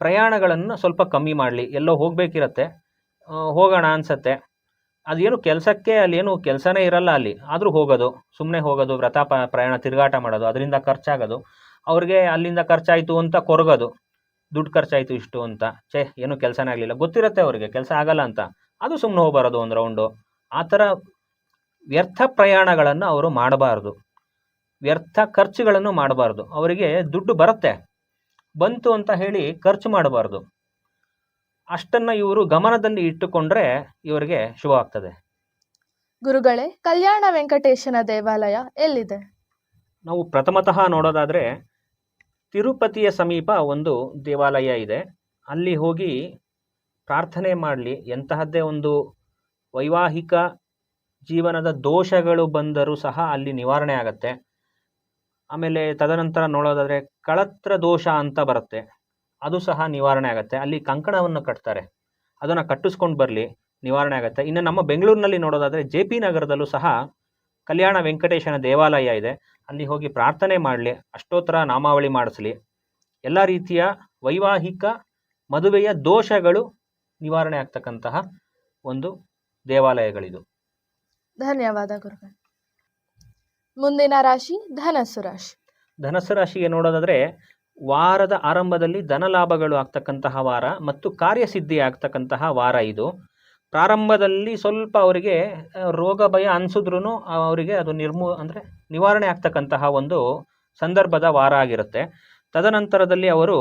Speaker 2: ಪ್ರಯಾಣಗಳನ್ನು ಸ್ವಲ್ಪ ಕಮ್ಮಿ ಮಾಡಲಿ. ಎಲ್ಲೋ ಹೋಗಬೇಕಿರತ್ತೆ, ಹೋಗೋಣ ಅನಿಸತ್ತೆ, ಅದೇನು ಕೆಲಸಕ್ಕೆ ಅಲ್ಲೇನು ಕೆಲಸನೇ ಇರಲ್ಲ ಅಲ್ಲಿ, ಆದರೂ ಹೋಗೋದು, ಸುಮ್ಮನೆ ಹೋಗೋದು, ವ್ರತ ಪ್ರಯಾಣ ತಿರುಗಾಟ ಮಾಡೋದು, ಅದರಿಂದ ಖರ್ಚಾಗೋದು. ಅವ್ರಿಗೆ ಅಲ್ಲಿಂದ ಖರ್ಚಾಯಿತು ಅಂತ ಕೊರಗೋದು, ದುಡ್ಡು ಖರ್ಚಾಯಿತು ಇಷ್ಟು ಅಂತ, ಏನು ಕೆಲಸನೇ ಆಗಲಿಲ್ಲ, ಗೊತ್ತಿರುತ್ತೆ ಅವ್ರಿಗೆ ಕೆಲಸ ಆಗಲ್ಲ ಅಂತ, ಅದು ಸುಮ್ಮನೆ ಹೋಗ್ಬಾರೋದು ಒಂದು ರೌಂಡು. ಆ ಥರ ವ್ಯರ್ಥ ಪ್ರಯಾಣಗಳನ್ನು ಅವರು ಮಾಡಬಾರ್ದು, ವ್ಯರ್ಥ ಖರ್ಚುಗಳನ್ನು ಮಾಡಬಾರ್ದು. ಅವರಿಗೆ ದುಡ್ಡು ಬರುತ್ತೆ, ಬಂತು ಅಂತ ಹೇಳಿ ಖರ್ಚು ಮಾಡಬಾರ್ದು. ಅಷ್ಟನ್ನು ಇವರು ಗಮನದಲ್ಲಿ ಇಟ್ಟುಕೊಂಡ್ರೆ ಇವರಿಗೆ ಶುಭ ಆಗ್ತದೆ.
Speaker 1: ಗುರುಗಳೇ, ಕಲ್ಯಾಣ ವೆಂಕಟೇಶನ ದೇವಾಲಯ ಎಲ್ಲಿದೆ?
Speaker 2: ನಾವು ಪ್ರಥಮತಃ ನೋಡೋದಾದರೆ ತಿರುಪತಿಯ ಸಮೀಪ ಒಂದು ದೇವಾಲಯ ಇದೆ. ಅಲ್ಲಿ ಹೋಗಿ ಪ್ರಾರ್ಥನೆ ಮಾಡಲಿ. ಎಂತಹದ್ದೇ ಒಂದು ವೈವಾಹಿಕ ಜೀವನದ ದೋಷಗಳು ಬಂದರೂ ಸಹ ಅಲ್ಲಿ ನಿವಾರಣೆ ಆಗತ್ತೆ. ಆಮೇಲೆ ತದನಂತರ ನೋಡೋದಾದರೆ ಕಳತ್ರ ದೋಷ ಅಂತ ಬರುತ್ತೆ, ಅದು ಸಹ ನಿವಾರಣೆ ಆಗುತ್ತೆ. ಅಲ್ಲಿ ಕಂಕಣವನ್ನು ಕಟ್ತಾರೆ, ಅದನ್ನು ಕಟ್ಟಿಸ್ಕೊಂಡು ಬರಲಿ, ನಿವಾರಣೆ ಆಗುತ್ತೆ. ಇನ್ನು ನಮ್ಮ ಬೆಂಗಳೂರಿನಲ್ಲಿ ನೋಡೋದಾದರೆ JP ನಗರದಲ್ಲೂ ಸಹ ಕಲ್ಯಾಣ ವೆಂಕಟೇಶನ ದೇವಾಲಯ ಇದೆ. ಅಲ್ಲಿ ಹೋಗಿ ಪ್ರಾರ್ಥನೆ ಮಾಡಲಿ, ಅಷ್ಟೋತ್ತರ ನಾಮಾವಳಿ ಮಾಡಿಸಲಿ. ಎಲ್ಲ ರೀತಿಯ ವೈವಾಹಿಕ ಮದುವೆಯ ದೋಷಗಳು ನಿವಾರಣೆ ಆಗ್ತಕ್ಕಂತಹ ಒಂದು ದೇವಾಲಯಗಳಿದು.
Speaker 1: ಧನ್ಯವಾದ ಗುರುಗಳೇ. ಮುಂದಿನ ರಾಶಿ ಧನಸ್ಸು ರಾಶಿ.
Speaker 2: ಧನಸ್ಸು ರಾಶಿಗೆ ನೋಡೋದಾದರೆ ವಾರದ ಆರಂಭದಲ್ಲಿ ಧನಲಾಭಗಳು ಆಗ್ತಕ್ಕಂತಹ ವಾರ ಮತ್ತು ಕಾರ್ಯಸಿದ್ಧಿ ಆಗ್ತಕ್ಕಂತಹ ವಾರ ಇದು. ಪ್ರಾರಂಭದಲ್ಲಿ ಸ್ವಲ್ಪ ಅವರಿಗೆ ರೋಗ ಭಯ ಅನಿಸಿದ್ರೂ ಅವರಿಗೆ ಅದು ನಿವಾರಣೆ ಆಗ್ತಕ್ಕಂತಹ ಒಂದು ಸಂದರ್ಭದ ವಾರ ಆಗಿರುತ್ತೆ. ತದನಂತರದಲ್ಲಿ ಅವರು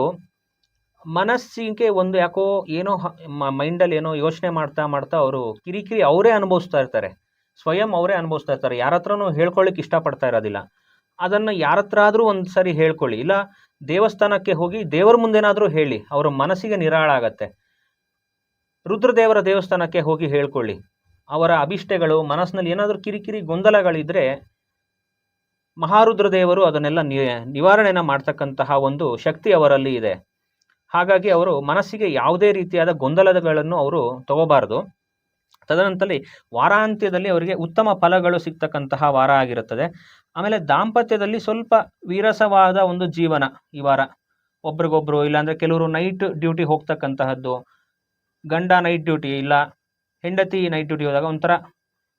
Speaker 2: ಮನಸ್ಸಿಗೆ ಒಂದು ಯಾಕೋ ಏನೋ ಮೈಂಡಲ್ಲಿ ಏನೋ ಯೋಚನೆ ಮಾಡ್ತಾ ಅವರು ಕಿರಿಕಿರಿ ಅವರೇ ಅನುಭವಿಸ್ತಾ ಇರ್ತಾರೆ, ಸ್ವಯಂ ಅವರೇ ಅನುಭವಿಸ್ತಾ ಇರ್ತಾರೆ. ಯಾರ ಹತ್ರನೂ ಹೇಳ್ಕೊಳ್ಳಿಕ್ಕೆ ಇಷ್ಟಪಡ್ತಾ ಇರೋದಿಲ್ಲ. ಅದನ್ನು ಯಾರ ಹತ್ರ ಆದರೂ ಒಂದು ಸರಿ ಹೇಳ್ಕೊಳ್ಳಿ, ಇಲ್ಲ ದೇವಸ್ಥಾನಕ್ಕೆ ಹೋಗಿ ದೇವರ ಮುಂದೆನಾದರೂ ಹೇಳಿ, ಅವರ ಮನಸ್ಸಿಗೆ ನಿರಾಳ ಆಗತ್ತೆ. ರುದ್ರದೇವರ ದೇವಸ್ಥಾನಕ್ಕೆ ಹೋಗಿ ಹೇಳ್ಕೊಳ್ಳಿ. ಅವರ ಅಭಿಷ್ಟಗಳು, ಮನಸ್ಸಿನಲ್ಲಿ ಏನಾದರೂ ಕಿರಿಕಿರಿ ಗೊಂದಲಗಳಿದ್ದರೆ ಮಹಾರುದ್ರದೇವರು ಅದನ್ನೆಲ್ಲ ನಿವಾರಣೆನ ಮಾಡ್ತಕ್ಕಂತಹ ಒಂದು ಶಕ್ತಿ ಅವರಲ್ಲಿ ಇದೆ. ಹಾಗಾಗಿ ಅವರು ಮನಸ್ಸಿಗೆ ಯಾವುದೇ ರೀತಿಯಾದ ಗೊಂದಲಗಳನ್ನು ಅವರು ತಗೋಬಾರ್ದು. ತದನಂತರ ವಾರಾಂತ್ಯದಲ್ಲಿ ಅವರಿಗೆ ಉತ್ತಮ ಫಲಗಳು ಸಿಗ್ತಕ್ಕಂತಹ ವಾರ ಆಗಿರುತ್ತದೆ. ಆಮೇಲೆ ದಾಂಪತ್ಯದಲ್ಲಿ ಸ್ವಲ್ಪ ವಿರಸವಾದ ಒಂದು ಜೀವನ ಈ ವಾರ. ಒಬ್ರಿಗೊಬ್ರು, ಇಲ್ಲಾಂದರೆ ಕೆಲವರು ನೈಟ್ ಡ್ಯೂಟಿ ಹೋಗ್ತಕ್ಕಂತಹದ್ದು, ಗಂಡ ನೈಟ್ ಡ್ಯೂಟಿ ಇಲ್ಲ ಹೆಂಡತಿ ನೈಟ್ ಡ್ಯೂಟಿ ಹೋದಾಗ ಒಂಥರ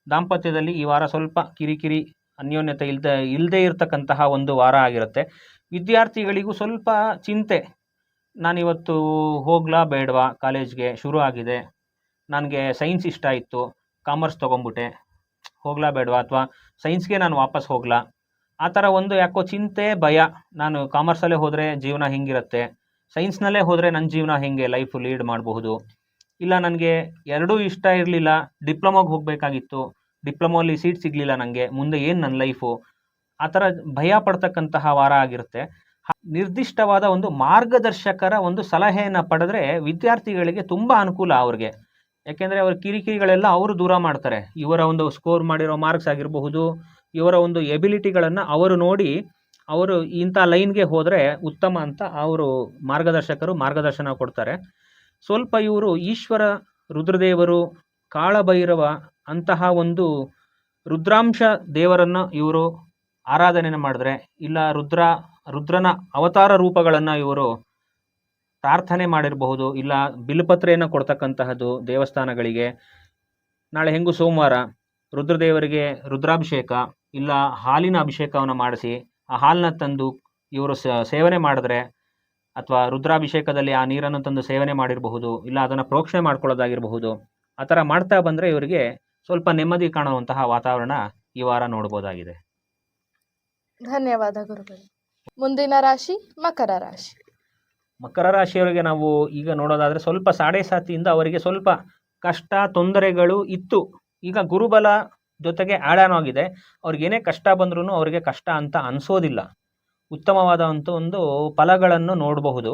Speaker 2: ದಾಂಪತ್ಯದಲ್ಲಿ ಈ ವಾರ ಸ್ವಲ್ಪ ಕಿರಿಕಿರಿ, ಅನ್ಯೋನ್ಯತೆ ಇಲ್ಲದೆ ಇರತಕ್ಕಂತಹ ಒಂದು ವಾರ ಆಗಿರುತ್ತೆ. ವಿದ್ಯಾರ್ಥಿಗಳಿಗೂ ಸ್ವಲ್ಪ ಚಿಂತೆ, ನಾನಿವತ್ತು ಹೋಗ್ಲಾ ಬೇಡವಾ, ಕಾಲೇಜ್ಗೆ ಶುರು ಆಗಿದೆ, ನನಗೆ ಸೈನ್ಸ್ ಇಷ್ಟ ಇತ್ತು, ಕಾಮರ್ಸ್ ತೊಗೊಂಬಿಟ್ಟೆ, ಹೋಗ್ಲಾ ಬೇಡವಾ, ಅಥವಾ ಸೈನ್ಸ್ಗೆ ನಾನು ವಾಪಸ್ ಹೋಗ್ಲಾ, ಆ ಥರ ಒಂದು ಯಾಕೋ ಚಿಂತೆ, ಭಯ. ನಾನು ಕಾಮರ್ಸಲ್ಲೇ ಹೋದರೆ ಜೀವನ ಹೆಂಗಿರುತ್ತೆ, ಸೈನ್ಸ್ನಲ್ಲೇ ಹೋದರೆ ನನ್ನ ಜೀವನ ಹೆಂಗೆ ಲೈಫು ಲೀಡ್ ಮಾಡಬಹುದು, ಇಲ್ಲ ನನಗೆ ಎರಡೂ ಇಷ್ಟ ಇರಲಿಲ್ಲ, ಡಿಪ್ಲೊಮೋಗೆ ಹೋಗಬೇಕಾಗಿತ್ತು, ಡಿಪ್ಲೊಮೋಲಿ ಸೀಟ್ ಸಿಗಲಿಲ್ಲ ನನಗೆ, ಮುಂದೆ ಏನು ನನ್ನ ಲೈಫು, ಆ ಥರ ಭಯ ಪಡ್ತಕ್ಕಂತಹ ವಾರ ಆಗಿರುತ್ತೆ. ನಿರ್ದಿಷ್ಟವಾದ ಒಂದು ಮಾರ್ಗದರ್ಶಕರ ಒಂದು ಸಲಹೆಯನ್ನು ಪಡೆದ್ರೆ ವಿದ್ಯಾರ್ಥಿಗಳಿಗೆ ತುಂಬ ಅನುಕೂಲ ಅವ್ರಿಗೆ. ಯಾಕೆಂದರೆ ಅವರ ಕಿರಿಕಿರಿಗಳೆಲ್ಲ ಅವರು ದೂರ ಮಾಡ್ತಾರೆ. ಇವರ ಒಂದು ಸ್ಕೋರ್ ಮಾಡಿರೋ ಮಾರ್ಕ್ಸ್ ಆಗಿರಬಹುದು, ಇವರ ಒಂದು ಎಬಿಲಿಟಿಗಳನ್ನು ಅವರು ನೋಡಿ ಅವರು ಇಂಥ ಲೈನ್ಗೆ ಹೋದರೆ ಉತ್ತಮ ಅಂತ ಅವರು ಮಾರ್ಗದರ್ಶನ ಕೊಡ್ತಾರೆ. ಸ್ವಲ್ಪ ಇವರು ಈಶ್ವರ, ರುದ್ರದೇವರು, ಕಾಳಭೈರವ ಅಂತಹ ಒಂದು ರುದ್ರಾಂಶ ದೇವರನ್ನು ಇವರು ಆರಾಧನೆಯನ್ನು ಮಾಡಿದ್ರೆ, ಇಲ್ಲ ರುದ್ರನ ಅವತಾರ ರೂಪಗಳನ್ನು ಇವರು ಪ್ರಾರ್ಥನೆ ಮಾಡಿರಬಹುದು, ಇಲ್ಲ ಬಿಲ್ಪತ್ರೆಯನ್ನು ಕೊಡ್ತಕ್ಕಂತಹದ್ದು ದೇವಸ್ಥಾನಗಳಿಗೆ, ನಾಳೆ ಹೆಂಗೂ ಸೋಮವಾರ ರುದ್ರದೇವರಿಗೆ ರುದ್ರಾಭಿಷೇಕ ಇಲ್ಲ ಹಾಲಿನ ಅಭಿಷೇಕವನ್ನು ಮಾಡಿಸಿ ಆ ಹಾಲನ್ನ ತಂದು ಇವರು ಸೇವನೆ ಮಾಡಿದ್ರೆ, ಅಥವಾ ರುದ್ರಾಭಿಷೇಕದಲ್ಲಿ ಆ ನೀರನ್ನು ತಂದು ಸೇವನೆ ಮಾಡಿರಬಹುದು, ಇಲ್ಲ ಅದನ್ನು ಪ್ರೋಕ್ಷಣೆ ಮಾಡ್ಕೊಳ್ಳೋದಾಗಿರಬಹುದು, ಆ ಥರ ಮಾಡ್ತಾ ಬಂದರೆ ಇವರಿಗೆ ಸ್ವಲ್ಪ ನೆಮ್ಮದಿ ಕಾಣುವಂತಹ ವಾತಾವರಣ ಈ ವಾರ ನೋಡ್ಬೋದಾಗಿದೆ.
Speaker 1: ಧನ್ಯವಾದ ಗುರುಗಳು. ಮುಂದಿನ ರಾಶಿ ಮಕರ ರಾಶಿ.
Speaker 2: ಮಕರ ರಾಶಿಯವರಿಗೆ ನಾವು ಈಗ ನೋಡೋದಾದರೆ ಸ್ವಲ್ಪ ಸಾಡೆ ಸಾತಿಯಿಂದ ಅವರಿಗೆ ಸ್ವಲ್ಪ ಕಷ್ಟ ತೊಂದರೆಗಳು ಇತ್ತು. ಈಗ ಗುರುಬಲ ಜೊತೆಗೆ ಆ್ಯಡ್ ಆನ್ ಆಗಿದೆ. ಅವ್ರಿಗೆ ಏನೇ ಕಷ್ಟ ಬಂದ್ರೂ ಅವರಿಗೆ ಕಷ್ಟ ಅಂತ ಅನಿಸೋದಿಲ್ಲ. ಉತ್ತಮವಾದಂಥ ಒಂದು ಫಲಗಳನ್ನು ನೋಡಬಹುದು.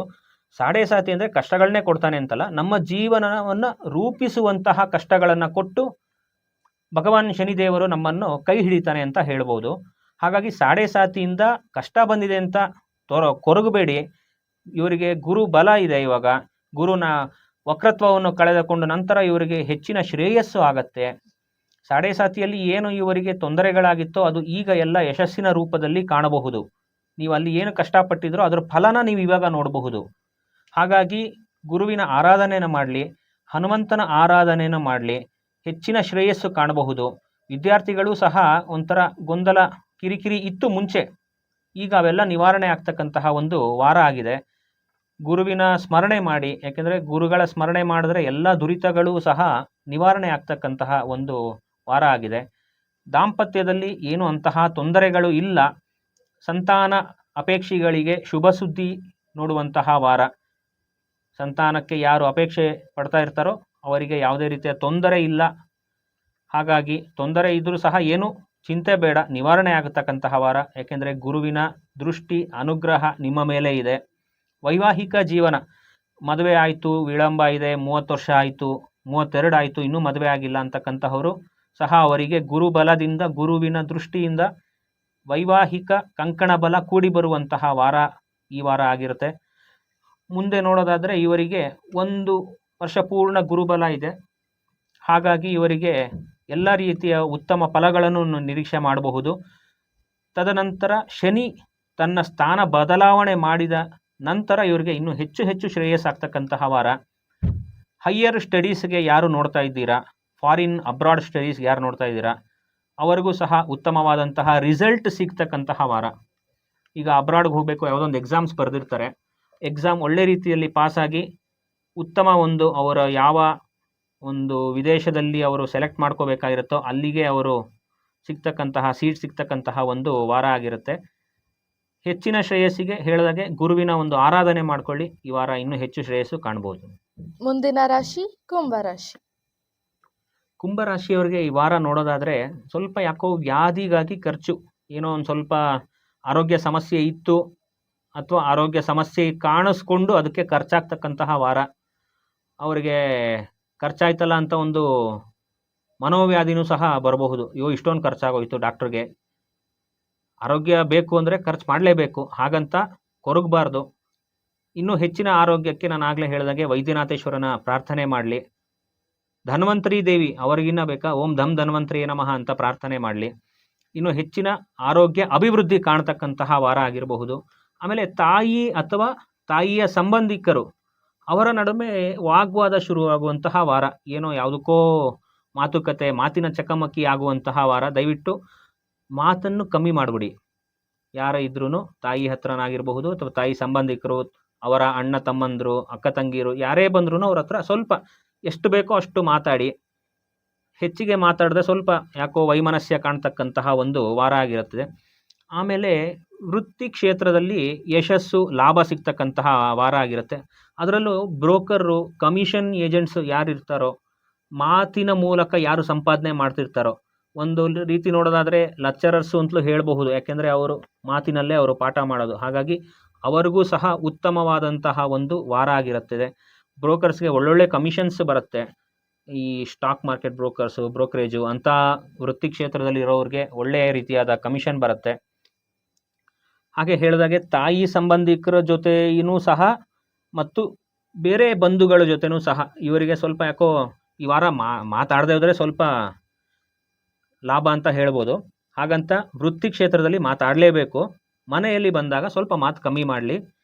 Speaker 2: ಸಾಡೆ ಸಾತಿ ಅಂದರೆ ಕಷ್ಟಗಳನ್ನೇ ಕೊಡ್ತಾನೆ ಅಂತಲ್ಲ, ನಮ್ಮ ಜೀವನವನ್ನು ರೂಪಿಸುವಂತಹ ಕಷ್ಟಗಳನ್ನು ಕೊಟ್ಟು ಭಗವಾನ್ ಶನಿದೇವರು ನಮ್ಮನ್ನು ಕೈ ಹಿಡಿತಾನೆ ಅಂತ ಹೇಳ್ಬೋದು. ಹಾಗಾಗಿ ಸಾಡೆ ಸಾತಿಯಿಂದ ಕಷ್ಟ ಬಂದಿದೆ ಅಂತ ಕೊರಗಬೇಡಿ. ಇವರಿಗೆ ಗುರು ಬಲ ಇದೆ. ಇವಾಗ ಗುರುನ ವಕ್ರತ್ವವನ್ನು ಕಳೆದುಕೊಂಡು ನಂತರ ಇವರಿಗೆ ಹೆಚ್ಚಿನ ಶ್ರೇಯಸ್ಸು ಆಗತ್ತೆ. ಸಾಡೆ ಸಾತಿಯಲ್ಲಿ ಏನು ಇವರಿಗೆ ತೊಂದರೆಗಳಾಗಿತ್ತೋ ಅದು ಈಗ ಎಲ್ಲ ಯಶಸ್ಸಿನ ರೂಪದಲ್ಲಿ ಕಾಣಬಹುದು. ನೀವು ಅಲ್ಲಿ ಏನು ಕಷ್ಟಪಟ್ಟಿದ್ರೋ ಅದರ ಫಲನ ನೀವು ಇವಾಗ ನೋಡಬಹುದು. ಹಾಗಾಗಿ ಗುರುವಿನ ಆರಾಧನೆಯನ್ನು ಮಾಡಲಿ, ಹನುಮಂತನ ಆರಾಧನೆಯನ್ನು ಮಾಡಲಿ, ಹೆಚ್ಚಿನ ಶ್ರೇಯಸ್ಸು ಕಾಣಬಹುದು. ವಿದ್ಯಾರ್ಥಿಗಳು ಸಹ ಒಂಥರ ಗೊಂದಲ ಕಿರಿಕಿರಿ ಇತ್ತು ಮುಂಚೆ, ಈಗ ಅವೆಲ್ಲ ನಿವಾರಣೆ ಆಗ್ತಕ್ಕಂತಹ ಒಂದು ವಾರ ಆಗಿದೆ. ಗುರುವಿನ ಸ್ಮರಣೆ ಮಾಡಿ, ಯಾಕೆಂದರೆ ಗುರುಗಳ ಸ್ಮರಣೆ ಮಾಡಿದ್ರೆ ಎಲ್ಲ ದುರಿತಗಳು ಸಹ ನಿವಾರಣೆ ಆಗ್ತಕ್ಕಂತಹ ಒಂದು ವಾರ ಆಗಿದೆ. ದಾಂಪತ್ಯದಲ್ಲಿ ಏನು ಅಂತಹ ತೊಂದರೆಗಳು ಇಲ್ಲ. ಸಂತಾನ ಅಪೇಕ್ಷಿಗಳಿಗೆ ಶುಭ ಸುದ್ದಿ ನೋಡುವಂತಹ ವಾರ. ಸಂತಾನಕ್ಕೆ ಯಾರು ಅಪೇಕ್ಷೆ ಪಡ್ತಾ ಇರ್ತಾರೋ ಅವರಿಗೆ ಯಾವುದೇ ರೀತಿಯ ತೊಂದರೆ ಇಲ್ಲ. ಹಾಗಾಗಿ ತೊಂದರೆ ಇದ್ದರೂ ಸಹ ಏನು ಚಿಂತೆ ಬೇಡ, ನಿವಾರಣೆ ಆಗತಕ್ಕಂತಹ ವಾರ. ಯಾಕೆಂದರೆ ಗುರುವಿನ ದೃಷ್ಟಿ ಅನುಗ್ರಹ ನಿಮ್ಮ ಮೇಲೆ ಇದೆ. ವೈವಾಹಿಕ ಜೀವನ, ಮದುವೆ ಆಯಿತು, ವಿಳಂಬ ಇದೆ, 30 ವರ್ಷ ಆಯಿತು, 32 ಆಯಿತು, ಇನ್ನೂ ಮದುವೆ ಆಗಿಲ್ಲ ಅಂತಕ್ಕಂತಹವರು ಸಹ ಅವರಿಗೆ ಗುರುಬಲದಿಂದ, ಗುರುವಿನ ದೃಷ್ಟಿಯಿಂದ ವೈವಾಹಿಕ ಕಂಕಣ ಬಲ ಕೂಡಿ ಬರುವಂತಹ ವಾರ ಈ ವಾರ ಆಗಿರುತ್ತೆ. ಮುಂದೆ ನೋಡೋದಾದರೆ ಇವರಿಗೆ 1 ವರ್ಷ ಪೂರ್ಣ ಗುರುಬಲ ಇದೆ. ಹಾಗಾಗಿ ಇವರಿಗೆ ಎಲ್ಲ ರೀತಿಯ ಉತ್ತಮ ಫಲಗಳನ್ನು ನಿರೀಕ್ಷೆ ಮಾಡಬಹುದು. ತದನಂತರ ಶನಿ ತನ್ನ ಸ್ಥಾನ ಬದಲಾವಣೆ ಮಾಡಿದ ನಂತರ ಇವರಿಗೆ ಇನ್ನೂ ಹೆಚ್ಚು ಶ್ರೇಯಸ್ಸಾಗ್ತಕ್ಕಂತಹ ವಾರ. ಹೈಯರ್ ಸ್ಟಡೀಸ್ಗೆ ಯಾರು ನೋಡ್ತಾ ಇದ್ದೀರಾ, ಫಾರಿನ್ ಅಬ್ರಾಡ್ ಸ್ಟಡೀಸ್ಗೆ ಯಾರು ನೋಡ್ತಾ ಇದ್ದೀರಾ, ಅವರಿಗೂ ಸಹ ಉತ್ತಮವಾದಂತಹ ರಿಸಲ್ಟ್ ಸಿಗ್ತಕ್ಕಂತಹ ವಾರ. ಈಗ ಅಬ್ರಾಡ್ಗೆ ಹೋಗಬೇಕು, ಯಾವುದೊಂದು ಎಕ್ಸಾಮ್ಸ್ ಬರೆದಿರ್ತಾರೆ, ಎಕ್ಸಾಮ್ ಒಳ್ಳೆ ರೀತಿಯಲ್ಲಿ ಪಾಸಾಗಿ ಉತ್ತಮ ಅವರ ಯಾವ ಒಂದು ವಿದೇಶದಲ್ಲಿ ಅವರು ಸೆಲೆಕ್ಟ್ ಮಾಡ್ಕೋಬೇಕಾಗಿರುತ್ತೋ ಅಲ್ಲಿಗೆ ಅವರು ಸೀಟ್ ಸಿಗ್ತಕ್ಕಂತಹ ಒಂದು ವಾರ ಆಗಿರುತ್ತೆ. ಹೆಚ್ಚಿನ ಶ್ರೇಯಸ್ಸಿಗೆ ಹೇಳಿದಾಗೆ ಗುರುವಿನ ಒಂದು ಆರಾಧನೆ ಮಾಡ್ಕೊಳ್ಳಿ, ಈ ವಾರ ಇನ್ನೂ ಹೆಚ್ಚು ಶ್ರೇಯಸ್ಸು ಕಾಣ್ಬೋದು.
Speaker 1: ಮುಂದಿನ ರಾಶಿ ಕುಂಭರಾಶಿ.
Speaker 2: ಕುಂಭರಾಶಿಯವರಿಗೆ ಈ ವಾರ ನೋಡೋದಾದರೆ ಸ್ವಲ್ಪ ಯಾಕೋ ವ್ಯಾಧಿಗಾಗಿ ಖರ್ಚು, ಏನೋ ಒಂದು ಸ್ವಲ್ಪ ಆರೋಗ್ಯ ಸಮಸ್ಯೆ ಇತ್ತು ಅಥವಾ ಆರೋಗ್ಯ ಸಮಸ್ಯೆ ಕಾಣಿಸ್ಕೊಂಡು ಅದಕ್ಕೆ ಖರ್ಚಾಗ್ತಕ್ಕಂತಹ ವಾರ. ಅವರಿಗೆ ಖರ್ಚಾಯ್ತಲ್ಲ ಅಂತ ಒಂದು ಮನೋವ್ಯಾಧಿನೂ ಸಹ ಬರಬಹುದು. ಇಷ್ಟೊಂದು ಖರ್ಚಾಗೋಯ್ತು ಡಾಕ್ಟ್ರಿಗೆ. ಆರೋಗ್ಯ ಬೇಕು ಅಂದರೆ ಖರ್ಚು ಮಾಡಲೇಬೇಕು, ಹಾಗಂತ ಕೊರಗಬಾರ್ದು. ಇನ್ನೂ ಹೆಚ್ಚಿನ ಆರೋಗ್ಯಕ್ಕೆ ನಾನು ಆಗಲೇ ಹೇಳಿದಾಗೆ ವೈದ್ಯನಾಥೇಶ್ವರನ ಪ್ರಾರ್ಥನೆ ಮಾಡಲಿ. ಧನ್ವಂತರಿ ದೇವಿ ಅವರಿಗಿನ್ನ ಬೇಕಾ, ಓಂ ಧಮ್ ಧನ್ವಂತರಿ ನಮಃ ಅಂತ ಪ್ರಾರ್ಥನೆ ಮಾಡಲಿ. ಇನ್ನು ಹೆಚ್ಚಿನ ಆರೋಗ್ಯ ಅಭಿವೃದ್ಧಿ ಕಾಣ್ತಕ್ಕಂತಹ ವಾರ ಆಗಿರಬಹುದು. ಆಮೇಲೆ ತಾಯಿ ಅಥವಾ ತಾಯಿಯ ಸಂಬಂಧಿಕರು ಅವರ ನಡುವೆ ವಾಗ್ವಾದ ಶುರುವಾಗುವಂತಹ ವಾರ. ಏನೋ ಯಾವುದಕ್ಕೋ ಮಾತುಕತೆ, ಮಾತಿನ ಚಕಮಕಿ ಆಗುವಂತಹ ವಾರ. ದಯವಿಟ್ಟು ಮಾತನ್ನು ಕಮ್ಮಿ ಮಾಡಿಬಿಡಿ. ಯಾರ ಇದ್ರೂ ತಾಯಿ ಹತ್ರನಾಗಿರಬಹುದು ಅಥವಾ ತಾಯಿ ಸಂಬಂಧಿಕರು, ಅವರ ಅಣ್ಣ ತಮ್ಮಂದರು, ಅಕ್ಕ ತಂಗಿರು ಯಾರೇ ಬಂದ್ರೂ ಅವ್ರ ಹತ್ರ ಸ್ವಲ್ಪ ಎಷ್ಟು ಬೇಕೋ ಅಷ್ಟು ಮಾತಾಡಿ. ಹೆಚ್ಚಿಗೆ ಮಾತಾಡಿದ್ರೆ ಸ್ವಲ್ಪ ಯಾಕೋ ವೈಮನಸ್ಯ ಕಾಣ್ತಕ್ಕಂತಹ ಒಂದು ವಾರ ಆಗಿರುತ್ತದೆ. ಆಮೇಲೆ ವೃತ್ತಿ ಕ್ಷೇತ್ರದಲ್ಲಿ ಯಶಸ್ಸು, ಲಾಭ ಸಿಗ್ತಕ್ಕಂತಹ ವಾರ ಆಗಿರುತ್ತೆ. ಅದರಲ್ಲೂ ಬ್ರೋಕರು, ಕಮಿಷನ್ ಏಜೆಂಟ್ಸು ಯಾರಿರ್ತಾರೋ, ಮಾತಿನ ಮೂಲಕ ಯಾರು ಸಂಪಾದನೆ ಮಾಡ್ತಿರ್ತಾರೋ, ಒಂದು ರೀತಿ ನೋಡೋದಾದರೆ ಲೆಕ್ಚರರ್ಸು ಅಂತಲೂ ಹೇಳಬಹುದು. ಯಾಕೆಂದರೆ ಅವರು ಮಾತಿನಲ್ಲೇ ಅವರು ಪಾಠ ಮಾಡೋದು. ಹಾಗಾಗಿ ಅವರಿಗೂ ಸಹ ಉತ್ತಮವಾದಂತಹ ಒಂದು ವಾರ ಆಗಿರುತ್ತದೆ. ಬ್ರೋಕರ್ಸ್ಗೆ ಒಳ್ಳೊಳ್ಳೆ ಕಮಿಷನ್ಸ್ ಬರುತ್ತೆ. ಈ ಸ್ಟಾಕ್ ಮಾರ್ಕೆಟ್ ಬ್ರೋಕರ್ಸು, ಬ್ರೋಕರೇಜು ಅಂಥ ವೃತ್ತಿ ಕ್ಷೇತ್ರದಲ್ಲಿ ಇರೋರಿಗೆ ಒಳ್ಳೆಯ ರೀತಿಯಾದ ಕಮಿಷನ್ ಬರುತ್ತೆ. ಹಾಗೆ ಹೇಳಿದಾಗೆ ತಾಯಿ ಸಂಬಂಧಿಕರ ಜೊತೆಯೂ ಸಹ ಮತ್ತು ಬೇರೆ ಬಂಧುಗಳ ಜೊತೆನೂ ಸಹ ಇವರಿಗೆ ಸ್ವಲ್ಪ ಯಾಕೋ ಈ ವಾರ ಮಾತಾಡದೇ ಹೋದರೆ ಸ್ವಲ್ಪ ಲಾಭ ಅಂತ ಹೇಳ್ಬೋದು. ಹಾಗಂತ ವೃತ್ತಿ ಕ್ಷೇತ್ರದಲ್ಲಿ ಮಾತಾಡಲೇಬೇಕು. ಮನೆಯಲ್ಲಿ ಬಂದಾಗ ಸ್ವಲ್ಪ ಮಾತು ಕಮ್ಮಿ ಮಾಡಲಿ.